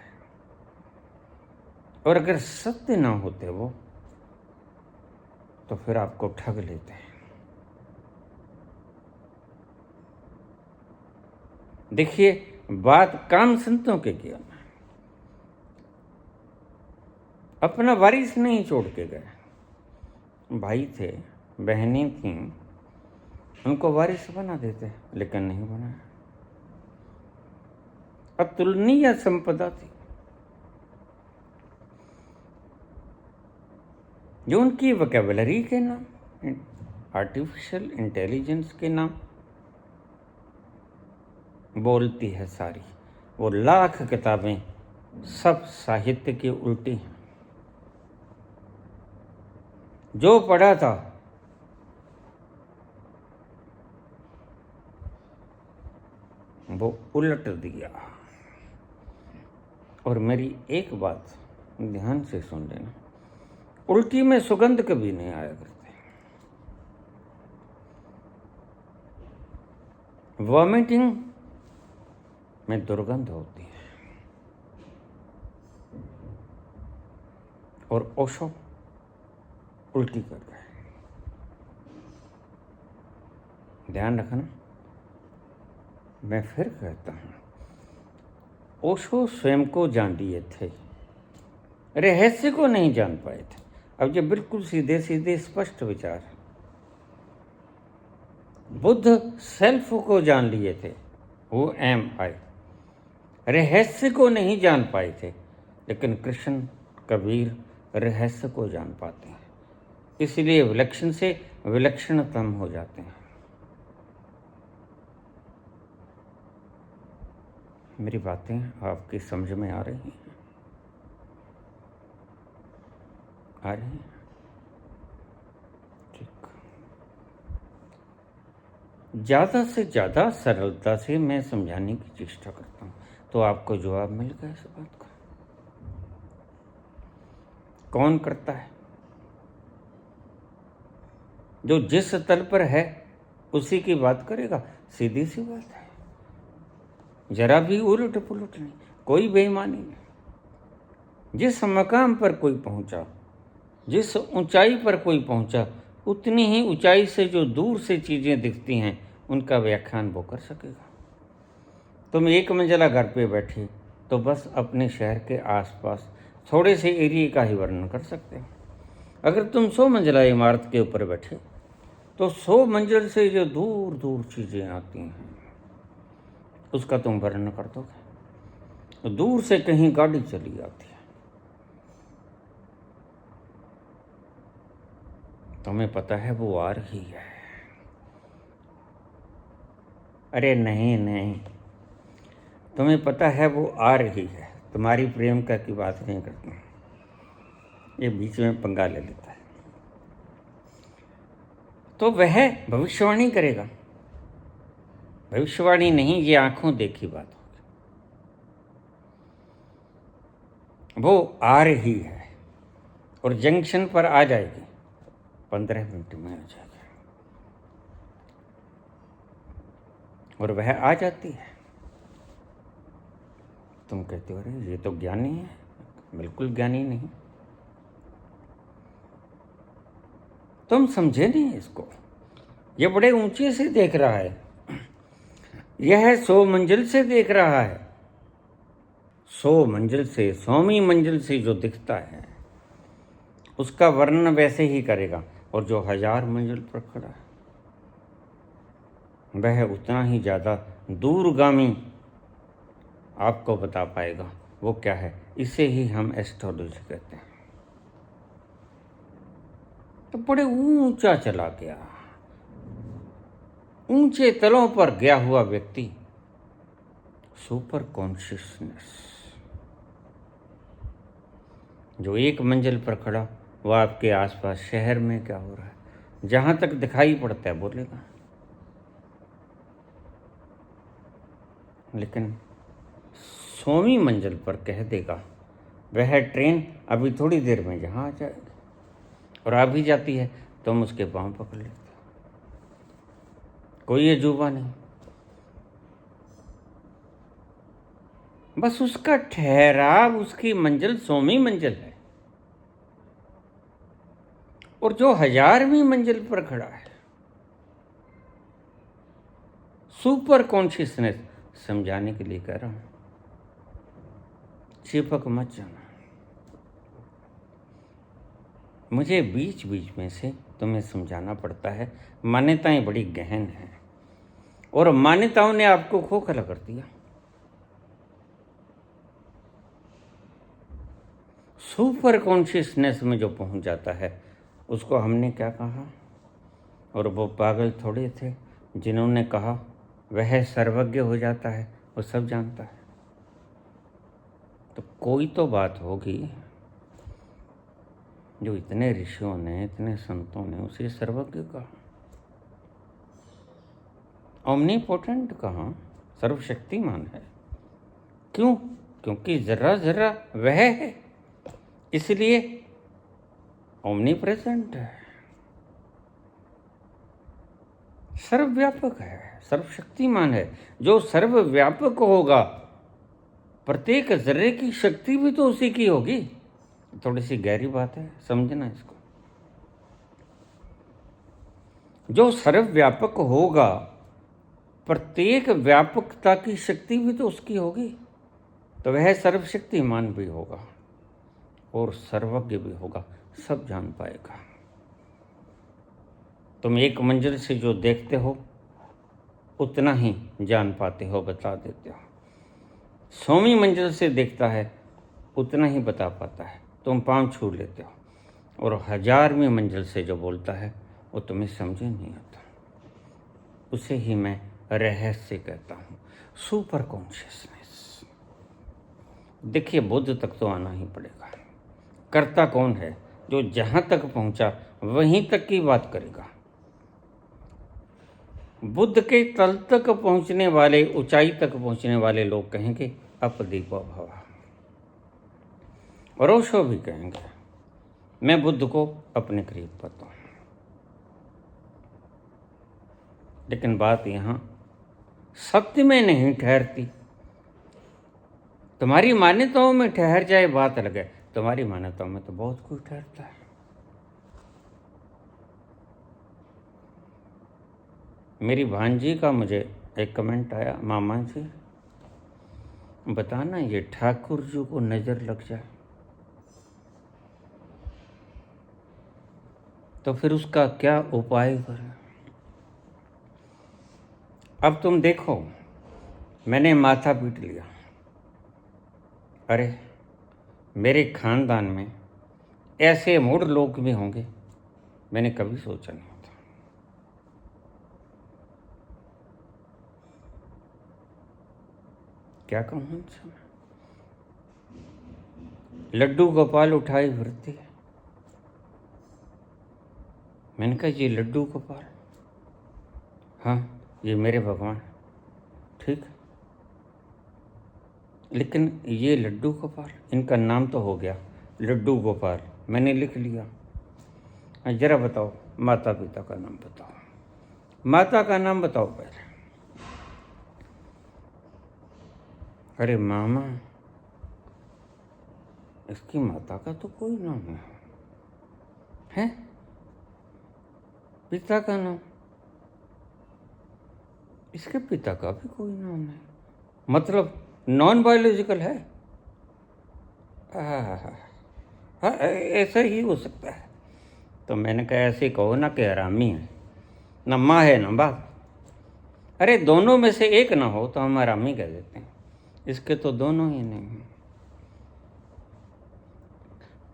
और अगर सत्य ना होते वो, तो फिर आपको ठग लेते हैं। देखिए, बात काम संतों के किया, अपना वारिस नहीं छोड़ के गए। भाई थे, बहनें थीं, उनको वारिस बना देते, लेकिन नहीं बनाया। अतुलनीय संपदा थी जो उनकी वोकैबुलरी के नाम, आर्टिफिशियल इंटेलिजेंस के नाम बोलती है सारी, वो लाख किताबें सब साहित्य की उल्टी हैं। जो पढ़ा था वो उलट दिया। और मेरी एक बात ध्यान से सुन लेना, उल्टी में सुगंध कभी नहीं आया करते। वॉमिटिंग में दुर्गंध होती है। और ओशो उल्टी कर रहा है। ध्यान रखना, मैं फिर कहता हूं, ओशो स्वयं को जान लिए थे, रहस्य को नहीं जान पाए थे। अब ये बिल्कुल सीधे सीधे स्पष्ट विचार। बुद्ध सेल्फ को जान लिए थे, हु एम आई, रहस्य को नहीं जान पाए थे। लेकिन कृष्ण, कबीर रहस्य को जान पाते हैं, इसलिए विलक्षण से विलक्षणतम हो जाते हैं। मेरी बातें आपकी समझ में आ रही हैं? आ रही हैं? ठीक। ज़्यादा से ज़्यादा सरलता से मैं समझाने की चेष्टा करता हूँ, तो आपको जवाब मिल गया इस बात का। कौन करता है? जो जिस तल पर है उसी की बात करेगा। सीधी सी बात है, जरा भी उलट पुलट नहीं, कोई बेईमानी नहीं। जिस मकाम पर कोई पहुंचा, जिस ऊंचाई पर कोई पहुंचा, उतनी ही ऊंचाई से जो दूर से चीज़ें दिखती हैं उनका व्याख्यान वो कर सकेगा। तुम एक मंजिला घर पे बैठे तो बस अपने शहर के आसपास थोड़े से एरिया का ही वर्णन कर सकते हो। अगर तुम 100 मंजिला इमारत के ऊपर बैठे तो 100 मंजिल से जो दूर दूर चीज़ें आती हैं उसका तुम वर्णन कर दोगे। तो दूर से कहीं गाड़ी चली आती है, तुम्हें पता है वो आ रही है। अरे नहीं नहीं, तुम्हें पता है वो आ रही है। तुम्हारी प्रेमिका की बात नहीं करता, ये बीच में पंगा ले लेता है। तो वह भविष्यवाणी करेगा। भविष्यवाणी नहीं, ये आंखों देखी बात होगी। वो आ रही है और जंक्शन पर आ जाएगी, 15 मिनट में आ जाएगी। और वह आ जाती है। तुम कहते हो अरे ये तो ज्ञानी है। बिल्कुल ज्ञानी नहीं, तुम समझे नहीं इसको। ये बड़े ऊंचे से देख रहा है, यह 100 मंजिल से देख रहा है। 100 मंजिल से, 100वीं मंजिल से जो दिखता है उसका वर्णन वैसे ही करेगा। और जो 1000 मंजिल पर खड़ा है वह उतना ही ज़्यादा दूरगामी आपको बता पाएगा। वो क्या है, इसे ही हम एस्ट्रोलॉजी कहते हैं। तो बड़े ऊंचा चला गया, ऊंचे तलों पर गया हुआ व्यक्ति, सुपर कॉन्शियसनेस। जो एक मंजिल पर खड़ा, वो आपके आसपास शहर में क्या हो रहा है, जहां तक दिखाई पड़ता है बोलेगा। लेकिन 100वीं मंजिल पर कह देगा वह ट्रेन अभी थोड़ी देर में जहाँ आ जाएगी। और आ भी जाती है, तुम उसके पाँव पकड़ लेते हो। कोई अजूबा नहीं, बस उसका ठहराव, उसकी मंजिल 100वीं मंजिल है। और जो 1000वीं मंजिल पर खड़ा है, सुपर कॉन्शियसनेस, समझाने के लिए कह रहा हूं, चिपक मत जाना। मुझे बीच बीच में से तुम्हें समझाना पड़ता है। मान्यताएं बड़ी गहन हैं और मान्यताओं ने आपको खोखला कर दिया। सुपर कॉन्शियसनेस में जो पहुंच जाता है उसको हमने क्या कहा, और वो पागल थोड़े थे जिन्होंने कहा वह सर्वज्ञ हो जाता है, वो सब जानता है। तो कोई तो बात होगी जो इतने ऋषियों ने, इतने संतों ने उसे सर्वज्ञ कहा। ओमनीपोटेंट कहा, सर्वशक्तिमान है। क्यों? क्योंकि जरा जरा वह है, इसलिए ओमनी प्रेजेंट है, सर्वव्यापक है, सर्वशक्तिमान है। जो सर्वव्यापक होगा, प्रत्येक जर्रे की शक्ति भी तो उसी की होगी। थोड़ी सी गहरी बात है, समझना इसको। जो सर्वव्यापक होगा, प्रत्येक व्यापकता की शक्ति भी तो उसकी होगी, तो वह सर्वशक्तिमान भी होगा और सर्वज्ञ भी होगा, सब जान पाएगा। तुम एक मंजिल से जो देखते हो उतना ही जान पाते हो, बता देते हो। 100वीं मंजिल से देखता है उतना ही बता पाता है, तुम पांव छू लेते हो। और 1000वीं मंजिल से जो बोलता है वो तुम्हें समझ नहीं आता। उसे ही मैं रहस्य कहता हूँ, सुपर कॉन्शियसनेस। देखिए, बुद्ध तक तो आना ही पड़ेगा। कर्ता कौन है? जो जहाँ तक पहुँचा वहीं तक की बात करेगा। बुद्ध के तल तक पहुँचने वाले, ऊंचाई तक पहुँचने वाले लोग कहेंगे अपदीपो भव। और ओशो भी कहेंगे मैं बुद्ध को अपने करीब पाता हूँ। लेकिन बात यहाँ सत्य में नहीं ठहरती। तुम्हारी मान्यताओं में ठहर जाए बात अलग है, तुम्हारी मान्यताओं में तो बहुत कुछ ठहरता है। मेरी भांजी का मुझे एक कमेंट आया, मामा जी बताना ये ठाकुर जी को नजर लग जाए तो फिर उसका क्या उपाय करें। अब तुम देखो, मैंने माथा पीट लिया। अरे मेरे खानदान में ऐसे मूढ़ लोग भी होंगे, मैंने कभी सोचा नहीं था। क्या कहूँ उनसे? लड्डू गोपाल उठाई फिरती है। मैंने कहा ये लड्डू गोपाल, हाँ ये मेरे भगवान, ठीक, लेकिन ये लड्डू गोपाल, इनका नाम तो हो गया लड्डू गोपाल, मैंने लिख लिया। जरा बताओ माता पिता का नाम बताओ, माता का नाम बताओ पहले। अरे मामा, इसकी माता का तो कोई नाम नहीं है। पिता का नाम, इसके पिता का भी कोई नाम नहीं, मतलब नॉन बायोलॉजिकल है। हाँ ऐसा ही हो सकता है। तो मैंने कहा ऐसे कहो ना कि हरामी है, ना माँ है ना बाप। अरे दोनों में से एक ना हो तो हम हरामी कह देते हैं, इसके तो दोनों ही नहीं हैं।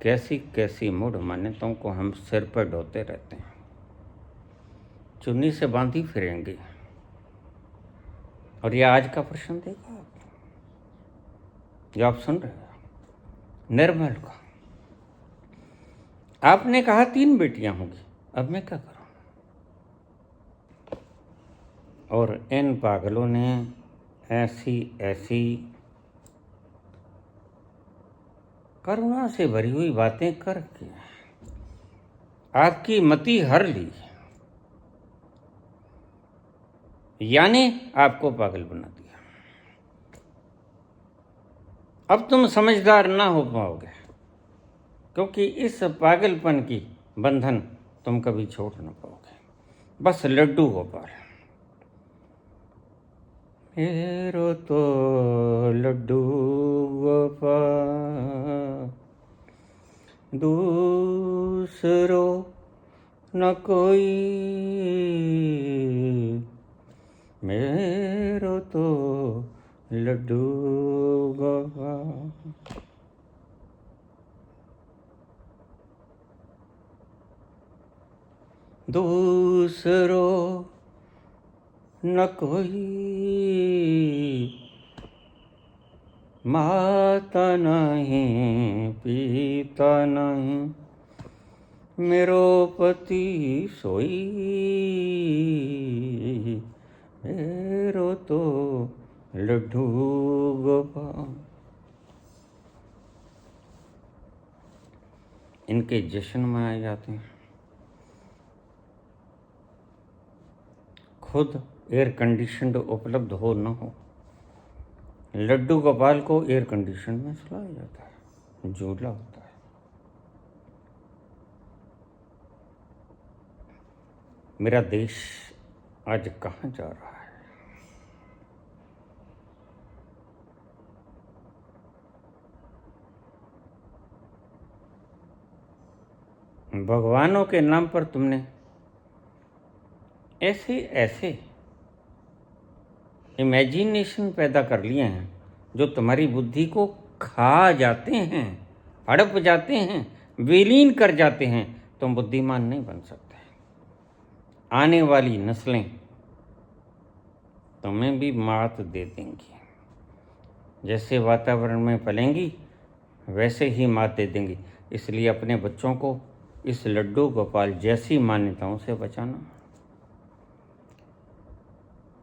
कैसी कैसी मूढ़ मान्यताओं को हम सिर पर ढोते रहते हैं, चुन्नी से बांधी फिरेंगे। और ये आज का प्रश्न देखा आप, जो आप सुन रहे हो निर्मल का। आपने कहा 3 बेटियां होंगी, अब मैं क्या करूं? और इन पागलों ने ऐसी ऐसी करुणा से भरी हुई बातें करके आपकी मति हर ली, यानी आपको पागल बना दिया। अब तुम समझदार ना हो पाओगे, क्योंकि इस पागलपन की बंधन तुम कभी छोड़ ना पाओगे। बस लड्डू गोपाल, मेरो तो लड्डू गोपाल, दूसरो न कोई, मेरो तो लड्डू गोपाल। दूसरो न कोई, माता नहीं पिता नहीं, मेरो पति सोई, मेरो तो लड्डू गोपाल। इनके जश्न मनाए जाते हैं। खुद एयर कंडीशनड उपलब्ध हो न हो, लड्डू गोपाल को एयर कंडीशन में सुलाया जाता है, झूला होता है। मेरा देश आज कहाँ जा रहा है? भगवानों के नाम पर तुमने ऐसे ऐसे इमेजिनेशन पैदा कर लिए हैं जो तुम्हारी बुद्धि को खा जाते हैं, हड़प जाते हैं, विलीन कर जाते हैं। तुम बुद्धिमान नहीं बन सकते। आने वाली नस्लें तुम्हें भी मात दे देंगी। जैसे वातावरण में पलेंगी वैसे ही मात दे देंगी। इसलिए अपने बच्चों को इस लड्डू गोपाल जैसी मान्यताओं से बचाना।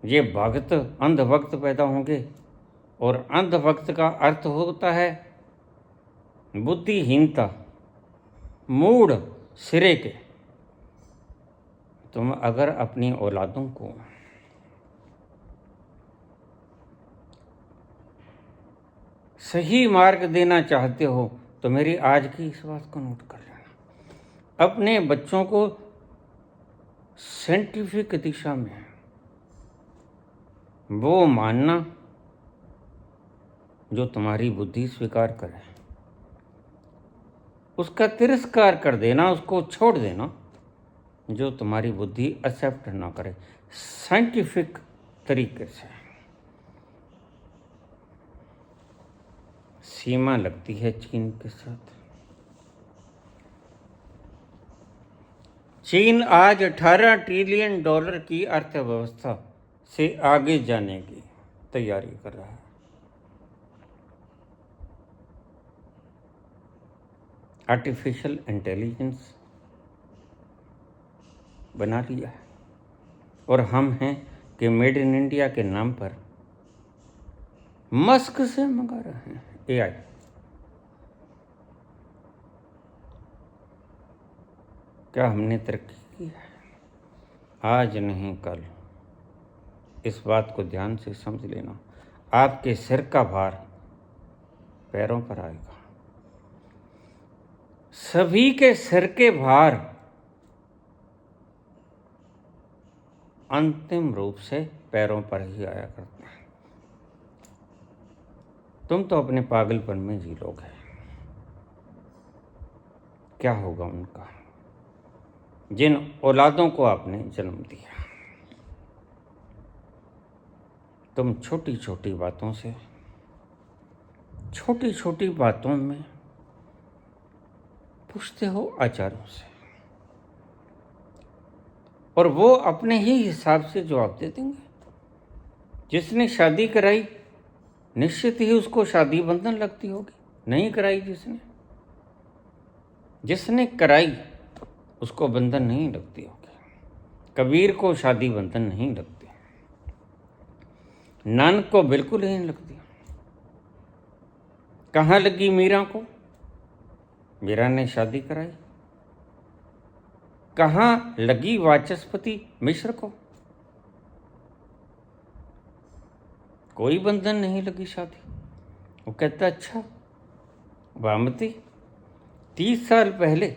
ये भक्त अंधभक्त पैदा होंगे, और अंधभक्त का अर्थ होता है बुद्धिहीनता, मूढ़ सिरे के। तुम अगर अपनी औलादों को सही मार्ग देना चाहते हो तो मेरी आज की इस बात को नोट कर लेना। अपने बच्चों को साइंटिफिक दिशा में वो मानना जो तुम्हारी बुद्धि स्वीकार करे, उसका तिरस्कार कर देना, उसको छोड़ देना जो तुम्हारी बुद्धि एक्सेप्ट ना करे। साइंटिफिक तरीके से सीमा लगती है चीन के साथ। चीन आज 18 ट्रिलियन डॉलर की अर्थव्यवस्था से आगे जाने की तैयारी कर रहा है। आर्टिफिशियल इंटेलिजेंस बना लिया है, और हम हैं कि मेड इन इंडिया के नाम पर मस्क से मंगा रहे हैं एआई। क्या हमने तरक्की की है? आज नहीं कल। इस बात को ध्यान से समझ लेना। आपके सिर का भार पैरों पर आएगा। सभी के सिर के भार अंतिम रूप से पैरों पर ही आया करते हैं। तुम तो अपने पागलपन में जी लोगे। क्या होगा उनका, जिन औलादों को आपने जन्म दिया? तुम छोटी छोटी बातों से, छोटी छोटी बातों में पूछते हो आचार्यों से, और वो अपने ही हिसाब से जवाब दे देंगे। जिसने शादी कराई निश्चित ही उसको शादी बंधन लगती होगी। नहीं कराई जिसने कराई उसको बंधन नहीं लगती होगी। कबीर को शादी बंधन नहीं लगती, नानक को बिल्कुल नहीं लगती। कहाँ लगी मीरा को? मीरा ने शादी कराई। कहाँ लगी वाचस्पति मिश्र को? कोई बंधन नहीं लगी शादी। वो कहता अच्छा वामती, 30 साल पहले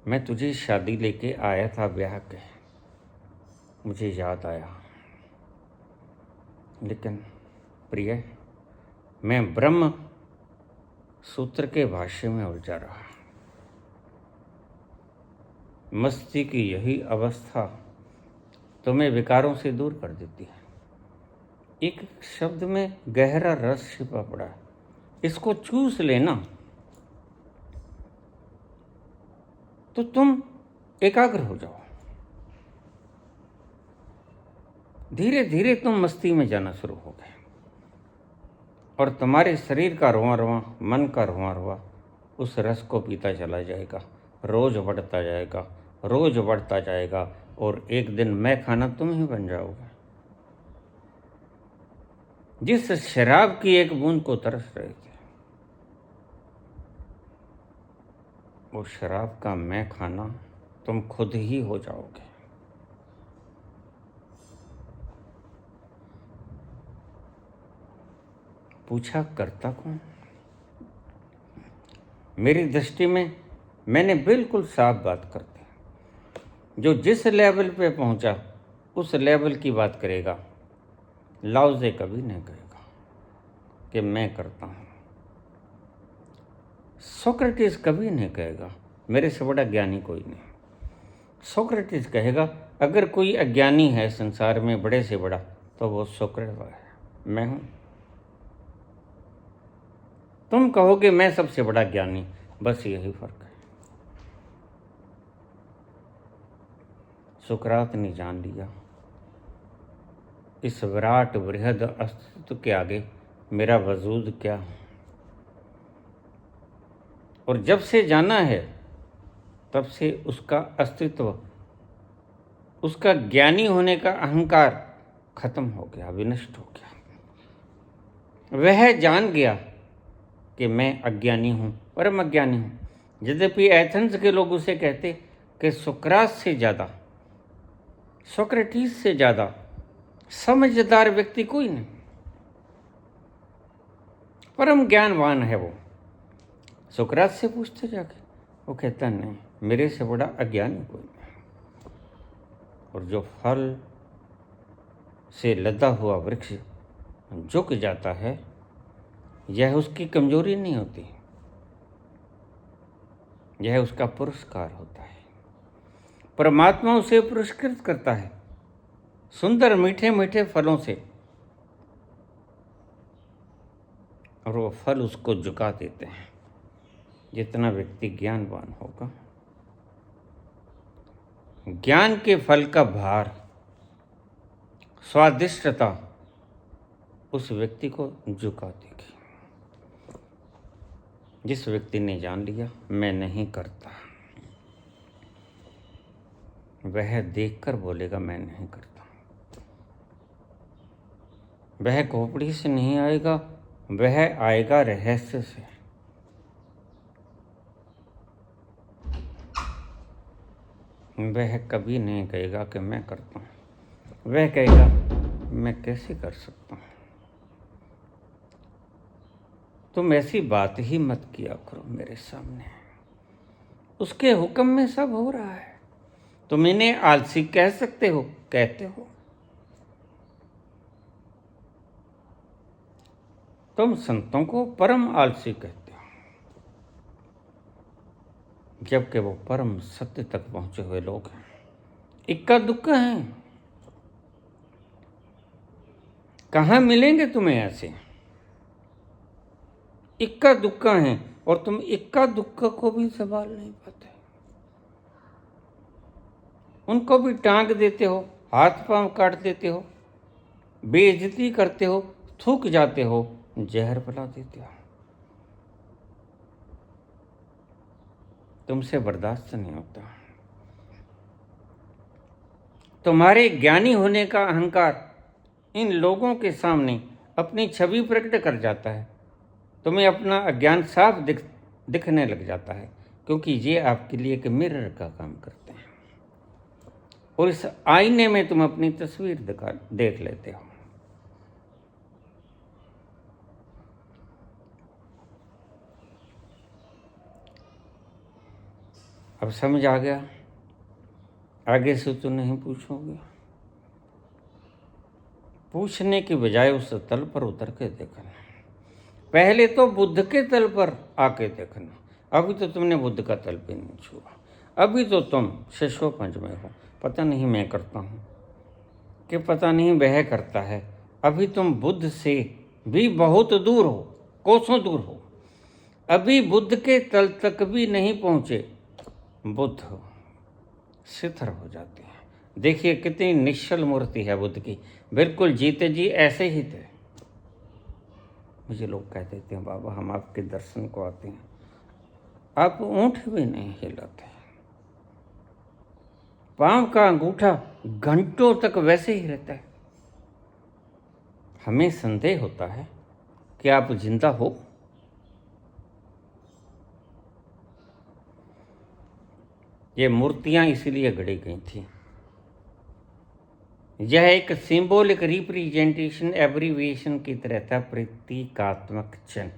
मैं तुझे शादी लेके आया था ब्याह के, मुझे याद आया, लेकिन प्रिय मैं ब्रह्म सूत्र के भाष्य में उलझा रहा। मस्ती की यही अवस्था तुम्हें विकारों से दूर कर देती है। एक शब्द में गहरा रस छिपा पड़ा है, इसको चूस लेना तो तुम एकाग्र हो जाओ। धीरे धीरे तुम मस्ती में जाना शुरू हो गए। और तुम्हारे शरीर का रोआ रोआ, मन का रोआ रोआ उस रस को पीता चला जाएगा, रोज बढ़ता जाएगा, रोज बढ़ता जाएगा, और एक दिन मैं खाना तुम ही बन जाओगे। जिस शराब की एक बूंद को तरस रहे थे, वो शराब का मैं खाना तुम खुद ही हो जाओगे। पूछा करता कौन? मेरी दृष्टि में मैंने बिल्कुल साफ बात कर दी। जो जिस लेवल पे पहुंचा उस लेवल की बात करेगा। लाओ से कभी नहीं कहेगा कि मैं करता हूं। सोक्रेटिस कभी नहीं कहेगा मेरे से बड़ा ज्ञानी कोई नहीं। सोक्रेटिस कहेगा अगर कोई अज्ञानी है संसार में बड़े से बड़ा तो वो सोक्रेटिस है, मैं हूं। तुम कहोगे मैं सबसे बड़ा ज्ञानी, बस यही फर्क है। सुकरात ने जान लिया इस विराट बृहद अस्तित्व के आगे मेरा वजूद क्या है। और जब से जाना है तब से उसका अस्तित्व, उसका ज्ञानी होने का अहंकार खत्म हो गया, विनष्ट हो गया। वह जान गया कि मैं अज्ञानी हूँ, परम अज्ञानी हूँ। यद्यपि एथेंस के लोग उसे कहते कि सुकरात से ज़्यादा, सोक्रेटिस से ज़्यादा समझदार व्यक्ति कोई नहीं, परम ज्ञानवान है वो। सुकरात से पूछते जाके, वो कहता नहीं, मेरे से बड़ा अज्ञानी कोई नहीं। और जो फल से लदा हुआ वृक्ष झुक जाता है, यह उसकी कमजोरी नहीं होती, यह उसका पुरस्कार होता है। परमात्मा उसे पुरस्कृत करता है सुंदर मीठे मीठे फलों से, और वो फल उसको झुका देते हैं। जितना व्यक्ति ज्ञानवान होगा, ज्ञान के फल का भार, स्वादिष्टता उस व्यक्ति को झुका देगी। जिस व्यक्ति ने जान लिया मैं नहीं करता, वह देखकर बोलेगा मैं नहीं करता। वह खोपड़ी से नहीं आएगा, वह आएगा रहस्य से। वह कभी नहीं कहेगा कि मैं करता हूँ, वह कहेगा मैं कैसे कर सकता हूँ। तुम ऐसी बात ही मत किया करो मेरे सामने, उसके हुक्म में सब हो रहा है। तुम इन्हें आलसी कह सकते हो, कहते हो। तुम संतों को परम आलसी कहते हो, जबकि वो परम सत्य तक पहुंचे हुए लोग हैं। इक्का दुक्का हैं, कहाँ मिलेंगे तुम्हें ऐसे? इक्का दुक्का हैं, और तुम इक्का दुक्का को भी संभाल नहीं पाते। उनको भी टांग देते हो, हाथ पांव काट देते हो, बेइज्जती करते हो, थूक जाते हो, जहर पिला देते हो। तुमसे बर्दाश्त नहीं होता। तुम्हारे ज्ञानी होने का अहंकार इन लोगों के सामने अपनी छवि प्रकट कर जाता है। तुम्हें अपना अज्ञान साफ दिखने लग जाता है, क्योंकि ये आपके लिए एक मिरर का काम करते हैं, और इस आईने में तुम अपनी तस्वीर देख लेते हो। अब समझ आ गया? आगे से तो नहीं पूछोगे। पूछने की बजाय उस तल पर उतर के देखना। पहले तो बुद्ध के तल पर आके देखना। अभी तो तुमने बुद्ध का तल भी नहीं छुआ। अभी तो तुम शिशोपंज में हो। पता नहीं मैं करता हूँ कि पता नहीं वह करता है। अभी तुम बुद्ध से भी बहुत दूर हो, कोसों दूर हो। अभी बुद्ध के तल तक भी नहीं पहुँचे, बुद्ध शिथिल हो जाते हैं। देखिए कितनी निश्चल मूर्ति है बुद्ध की, बिल्कुल जीते जी ऐसे ही थे। मुझे लोग कह देते हैं, बाबा हम आपके दर्शन को आते हैं, आप ऊँट भी नहीं हिलाते, पाँव का अंगूठा घंटों तक वैसे ही रहता है। हमें संदेह होता है कि आप जिंदा हो। ये मूर्तियां इसलिए गढ़ी गई थी, यह एक सिंबॉलिक रिप्रेजेंटेशन एब्रीविएशन की तरह था, प्रतीकात्मक चिन्ह,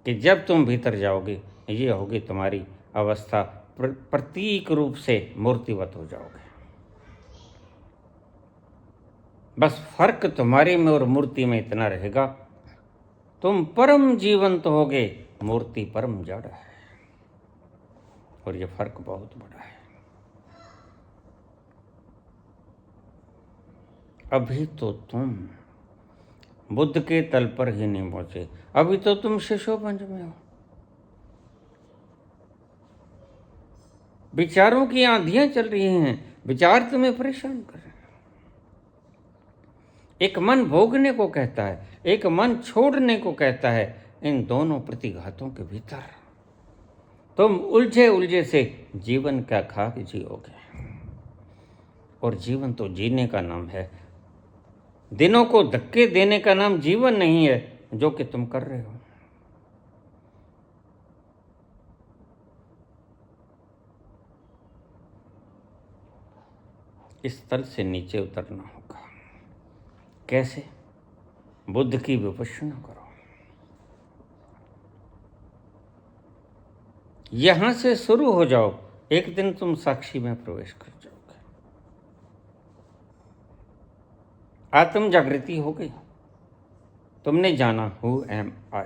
कि जब तुम भीतर जाओगे ये होगी तुम्हारी अवस्था, प्रतीक रूप से मूर्तिवत हो जाओगे। बस फर्क तुम्हारे में और मूर्ति में इतना रहेगा, तुम परम जीवंत होगे, मूर्ति परम जड़ है, और ये फर्क बहुत बड़ा है। अभी तो तुम बुद्ध के तल पर ही नहीं पहुंचे, अभी तो तुम शिशोपंज में हो। विचारों की आंधियां चल रही हैं, विचार तुम्हें परेशान कर रहे हैं। एक मन भोगने को कहता है, एक मन छोड़ने को कहता है। इन दोनों प्रतिघातों के भीतर तुम उलझे उलझे से जीवन का खाक जियोगे, और जीवन तो जीने का नाम है, दिनों को धक्के देने का नाम जीवन नहीं है, जो कि तुम कर रहे हो। इस तल से नीचे उतरना होगा। कैसे? बुद्ध की विपश्यना करो। यहां से शुरू हो जाओ, एक दिन तुम साक्षी में प्रवेश कर जाओगे। आत्म जागृति हो गई, तुमने जाना हु एम आई,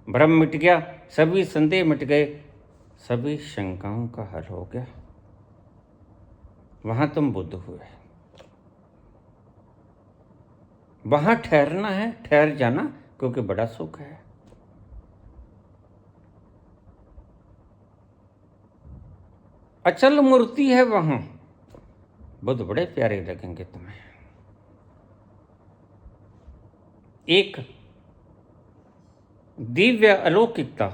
भ्रम मिट गया, सभी संदेह मिट गए, सभी शंकाओं का हल हो गया। वहां तुम बुद्ध हुए। वहां ठहरना है, ठहर जाना, क्योंकि बड़ा सुख है। अचल मूर्ति है वहां, बुद्ध बड़े प्यारे लगेंगे तुम्हें। एक दिव्य अलौकिकता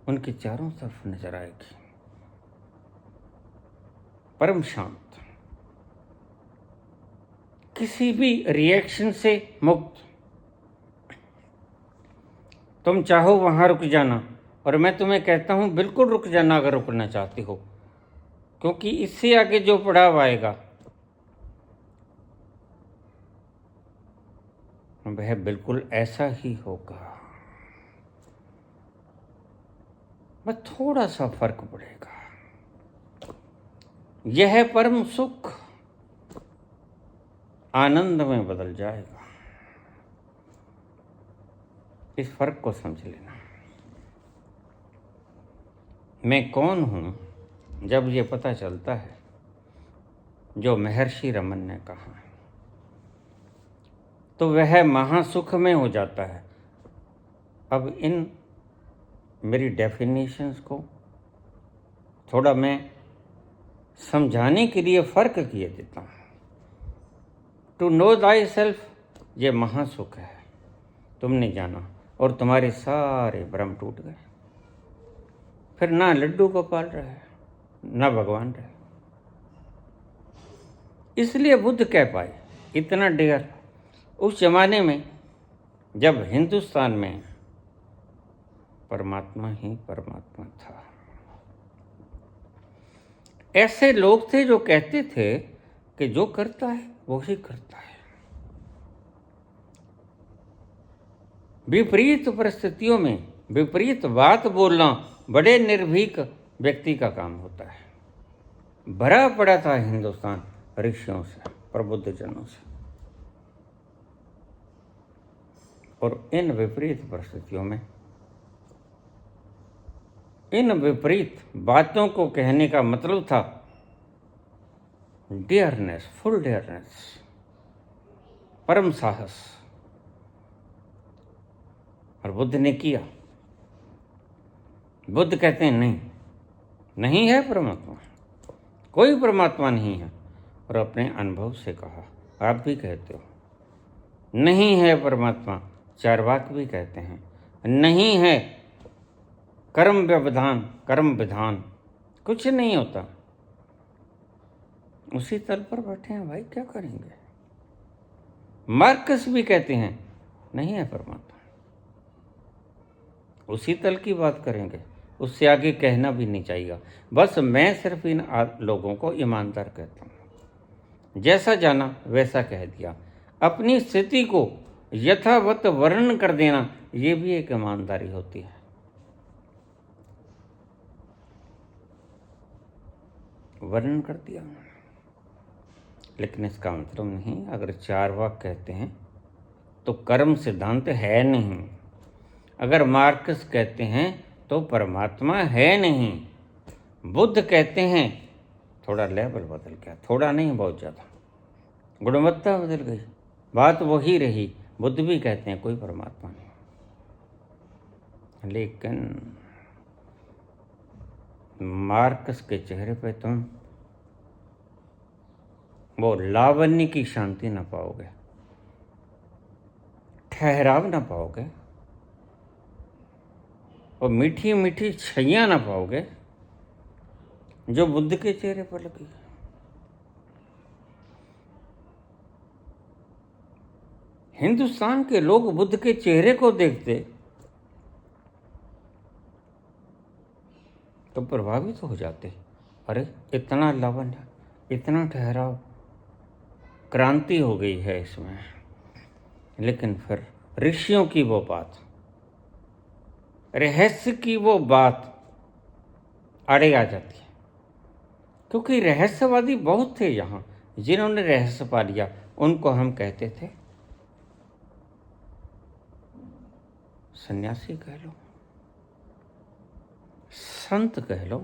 उनके चारों तरफ नजर आएगी, परम शांत, किसी भी रिएक्शन से मुक्त। तुम चाहो वहां रुक जाना, और मैं तुम्हें कहता हूं बिल्कुल रुक जाना अगर रुकना चाहती हो, क्योंकि इससे आगे जो पड़ाव आएगा वह बिल्कुल ऐसा ही होगा, बस थोड़ा सा फर्क पड़ेगा। यह परम सुख आनंद में बदल जाएगा। इस फर्क को समझ लेना। मैं कौन हूं जब ये पता चलता है, जो महर्षि रमन ने कहा, तो वह महासुख में हो जाता है। अब इन मेरी डेफिनेशंस को थोड़ा मैं समझाने के लिए फर्क किए देता हूँ। टू नो दाई सेल्फ, ये महासुख है, तुमने जाना और तुम्हारे सारे भ्रम टूट गए। फिर ना लड्डू गोपाल रहे, ना भगवान रहे। इसलिए बुद्ध कह पाए इतना डेयर उस जमाने में जब हिंदुस्तान में परमात्मा ही परमात्मा था। ऐसे लोग थे जो कहते थे कि जो करता है वो ही करता है। विपरीत परिस्थितियों में विपरीत बात बोलना बड़े निर्भीक व्यक्ति का काम होता है। भरा पड़ा था हिंदुस्तान ऋषियों से, प्रबुद्धजनों से, और इन विपरीत परिस्थितियों में इन विपरीत बातों को कहने का मतलब था डेयरनेस, फुल डेयरनेस, परम साहस। और बुद्ध ने किया। बुद्ध कहते हैं नहीं, नहीं है परमात्मा, कोई परमात्मा नहीं है। और अपने अनुभव से कहा, आप भी कहते हो नहीं है परमात्मा, चार्वाक भी कहते हैं नहीं है कर्म व्यवधान, कर्म विधान, कुछ नहीं होता। उसी तल पर बैठे हैं भाई, क्या करेंगे। मार्कस भी कहते हैं नहीं है परमात्मा, उसी तल की बात करेंगे, उससे आगे कहना भी नहीं चाहिए। बस मैं सिर्फ इन लोगों को ईमानदार कहता हूँ, जैसा जाना वैसा कह दिया। अपनी स्थिति को यथावत वर्णन कर देना, ये भी एक ईमानदारी होती है। वर्णन कर दिया, लेकिन इसका मतलब नहीं अगर चार्वाक कहते हैं तो कर्म सिद्धांत है नहीं, अगर मार्क्स कहते हैं तो परमात्मा है नहीं, बुद्ध कहते हैं, थोड़ा लेवल बदल गया, थोड़ा नहीं बहुत ज़्यादा, गुणवत्ता बदल गई, बात वही रही। बुद्ध भी कहते हैं कोई परमात्मा नहीं, लेकिन मार्क्स के चेहरे पे तुम वो लावण्य की शांति ना पाओगे, ठहराव ना पाओगे, और मीठी मीठी छैया ना पाओगे जो बुद्ध के चेहरे पर लगी। हिंदुस्तान के लोग बुद्ध के चेहरे को देखते तो प्रभावित हो जाते, अरे इतना लावण्य, इतना ठहराव, क्रांति हो गई है इसमें। लेकिन फिर ऋषियों की वो बात, रहस्य की वो बात आड़े आ जाती है, क्योंकि रहस्यवादी बहुत थे यहाँ, जिन्होंने रहस्य पा लिया उनको हम कहते थे सन्यासी कह लो, संत कह लो।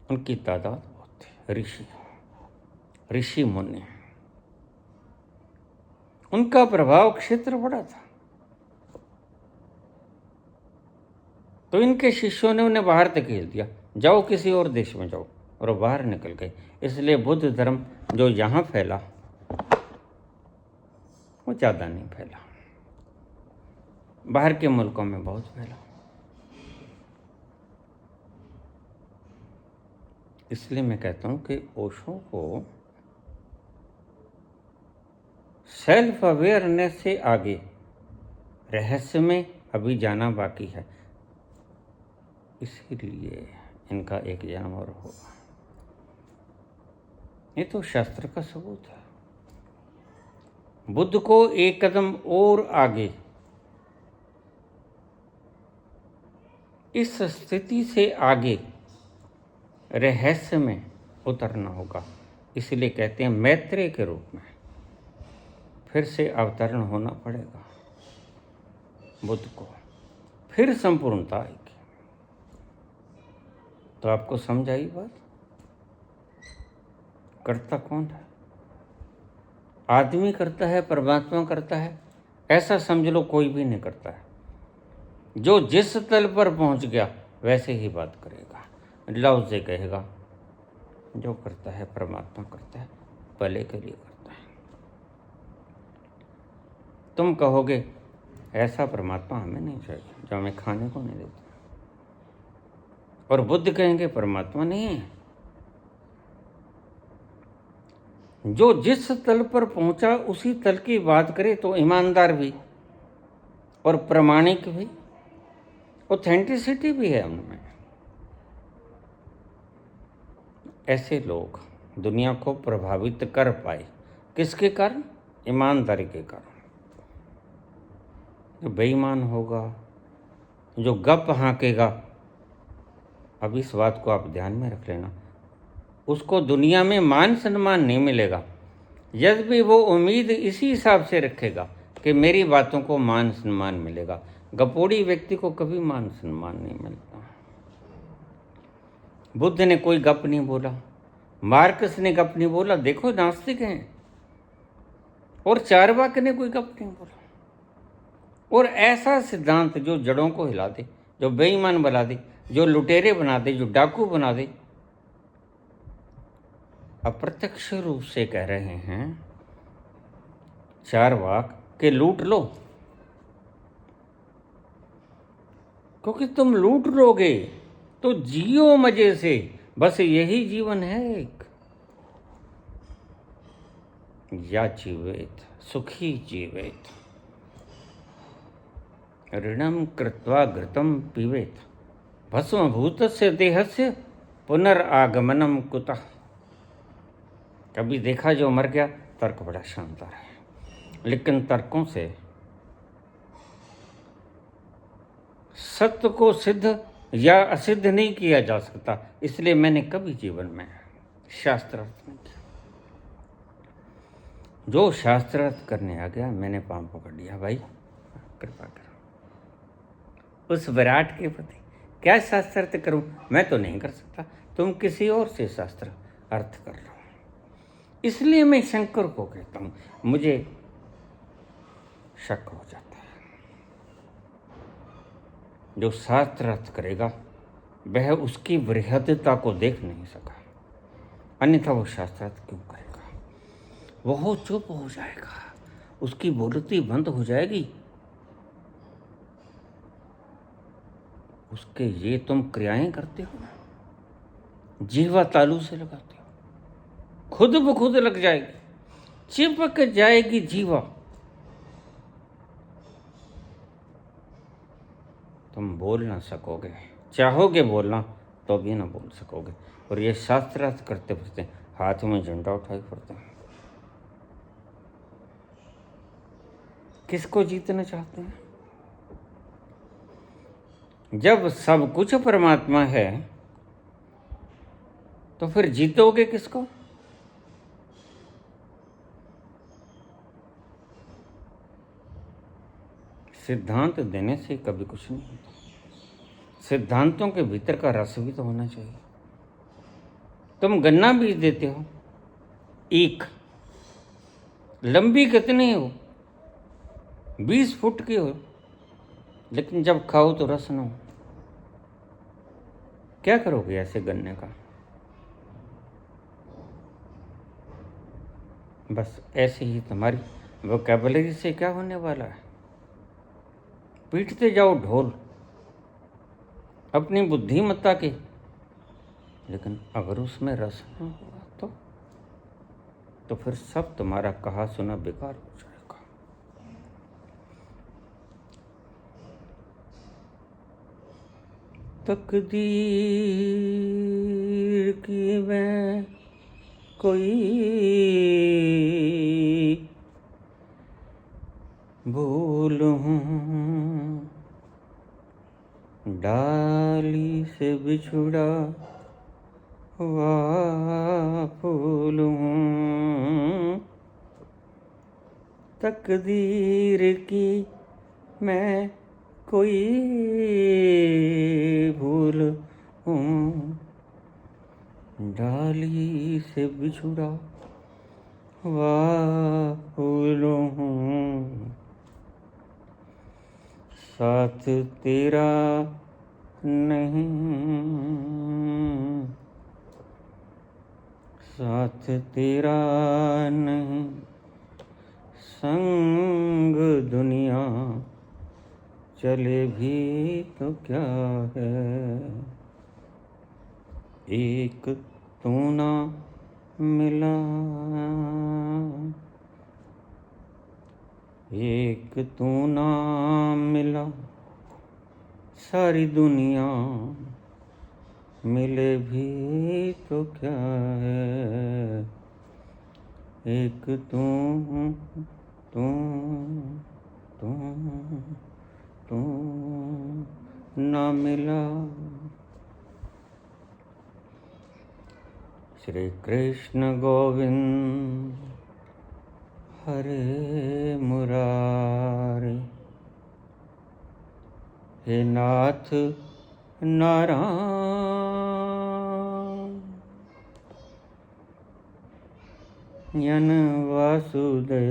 उनकी तादाद बहुत थी, ऋषि मुनि, उनका प्रभाव क्षेत्र बड़ा था। तो इनके शिष्यों ने उन्हें बाहर धकेल दिया, जाओ किसी और देश में जाओ, और वो बाहर निकल गए। इसलिए बुद्ध धर्म जो यहाँ फैला वो ज़्यादा नहीं फैला, बाहर के मुल्कों में बहुत फैला। इसलिए मैं कहता हूँ कि ओशो को सेल्फ अवेयरनेस से आगे रहस्य में अभी जाना बाकी है, इसीलिए इनका एक जन्म और होगा। ये तो शास्त्र का सबूत है। बुद्ध को एक कदम और आगे इस स्थिति से आगे रहस्य में उतरना होगा, इसलिए कहते हैं मैत्रेय के रूप में फिर से अवतरण होना पड़ेगा बुद्ध को, फिर संपूर्णता आएगी। तो आपको समझ आई बात? करता कौन है? आदमी करता है, परमात्मा करता है, ऐसा समझ लो कोई भी नहीं करता है। जो जिस तल पर पहुंच गया वैसे ही बात करेगा, लव से कहेगा जो करता है परमात्मा करता है, भले के लिए करता है। तुम कहोगे ऐसा परमात्मा हमें नहीं चाहिए जो हमें खाने को नहीं देता, और बुद्ध कहेंगे परमात्मा नहीं है। जो जिस तल पर पहुंचा उसी तल की बात करे तो ईमानदार भी और प्रामाणिक भी, ऑथेंटिसिटी भी है उनमें। ऐसे लोग दुनिया को प्रभावित कर पाए, किसके कारण? ईमानदारी के कारण। जो बेईमान होगा, जो गप हाँकेगा, अब इस बात को आप ध्यान में रख लेना, उसको दुनिया में मान सम्मान नहीं मिलेगा। यद्यपि वो उम्मीद इसी हिसाब से रखेगा कि मेरी बातों को मान सम्मान मिलेगा। गपोड़ी व्यक्ति को कभी मान सम्मान नहीं मिलता। बुद्ध ने कोई गप नहीं बोला, मार्क्स ने गप नहीं बोला, देखो नास्तिक हैं, और चार्वाक ने कोई गप नहीं बोला। और ऐसा सिद्धांत जो जड़ों को हिला दे, जो बेईमान बना दे, जो लुटेरे बना दे, जो डाकू बना दे, अप्रत्यक्ष रूप से कह रहे हैं चारवाक के लूट लो, क्योंकि तुम लूट लोगे तो जियो मजे से, बस यही जीवन है एक। या जीवेत सुखी जीवेत, ऋणम कृत्वा घृतम पीवेत, भस्मभूतस्य देहस्य पुनरागमनम कुतः। कभी देखा जो मर गया, तर्क बड़ा शानदार है, लेकिन तर्कों से सत्य को सिद्ध या असिद्ध नहीं किया जा सकता। इसलिए मैंने कभी जीवन में शास्त्रार्थ नहीं किया। जो शास्त्रार्थ करने आ गया, मैंने पांव पकड़ लिया, भाई कृपा करो। उस विराट के प्रति क्या शास्त्रार्थ करूं? मैं तो नहीं कर सकता, तुम किसी और से शास्त्र अर्थ कर लो। इसलिए मैं शंकर को कहता हूं, मुझे शक हो जाता है। जो शास्त्रार्थ करेगा वह उसकी बृहदता को देख नहीं सका, अन्यथा वो शास्त्रार्थ क्यों करेगा? वो चुप हो जाएगा, उसकी बोलती बंद हो जाएगी। उसके ये तुम क्रियाएं करते हो ना, जीवा तालू से लगाते हो, खुद ब खुद लग जाएगी, चिपक जाएगी जीवा। तुम बोल ना सकोगे, चाहोगे बोलना तो भी ना बोल सकोगे। और ये शास्त्रार्थ करते फिरते हाथ में झंडा उठाए फिरते हैं। किसको जीतना चाहते हैं? जब सब कुछ परमात्मा है तो फिर जीतोगे किसको? सिद्धांत देने से कभी कुछ नहीं होता। सिद्धांतों के भीतर का रस भी तो होना चाहिए। तुम गन्ना बीज देते हो, एक लंबी कितनी हो, 20 फुट की हो, लेकिन जब खाओ तो रस ना हो। क्या करोगे ऐसे गन्ने का? बस ऐसे ही तुम्हारी वोकैबुलरी से क्या होने वाला है? पीटते जाओ ढोल अपनी बुद्धिमत्ता के, लेकिन अगर उसमें रस ना हुआ तो फिर सब तुम्हारा कहा सुना बेकार हो जाएगा। तकदीर की मैं कोई भूल हूँ, डाली से बिछुड़ा हुआ फूल हूँ। तकदीर की मैं कोई भूल हूँ, डाली से बिछुड़ा हुआ फूल हूँ। साथ तेरा नहीं, साथ तेरा नहीं, संग दुनिया चले भी तो क्या है। एक तू ना मिला, एक तू ना मिला, सारी दुनिया मिले भी तो क्या है। एक तू तू तू तू ना मिला। श्री कृष्ण गोविंद हरे मुरारी, हे नाथ नारायण वासुदेव।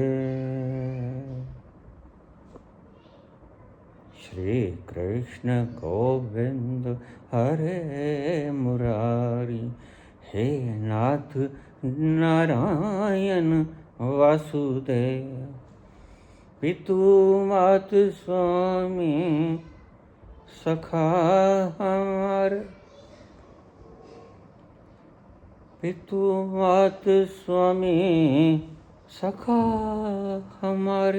श्री कृष्ण गोविंद हरे मुरारी, हे नाथ नारायण वासुदेव। पितु मात स्वामी सखा हमार, पितु मात स्वामी सखा हमार,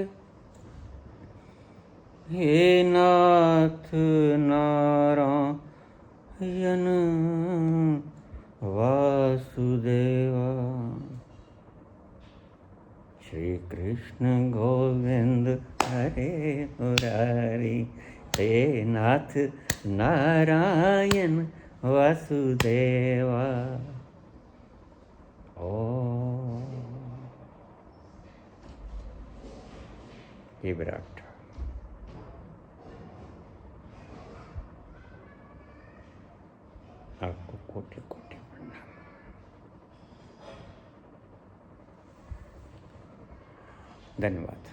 हे नाथ नारायण वासुदेवा। श्री कृष्ण गोविंद हरे मुरारी, हे नाथ नारायण वासुदेवा। ओ ये विराट आपको कोटि कोटि प्रणाम। धन्यवाद।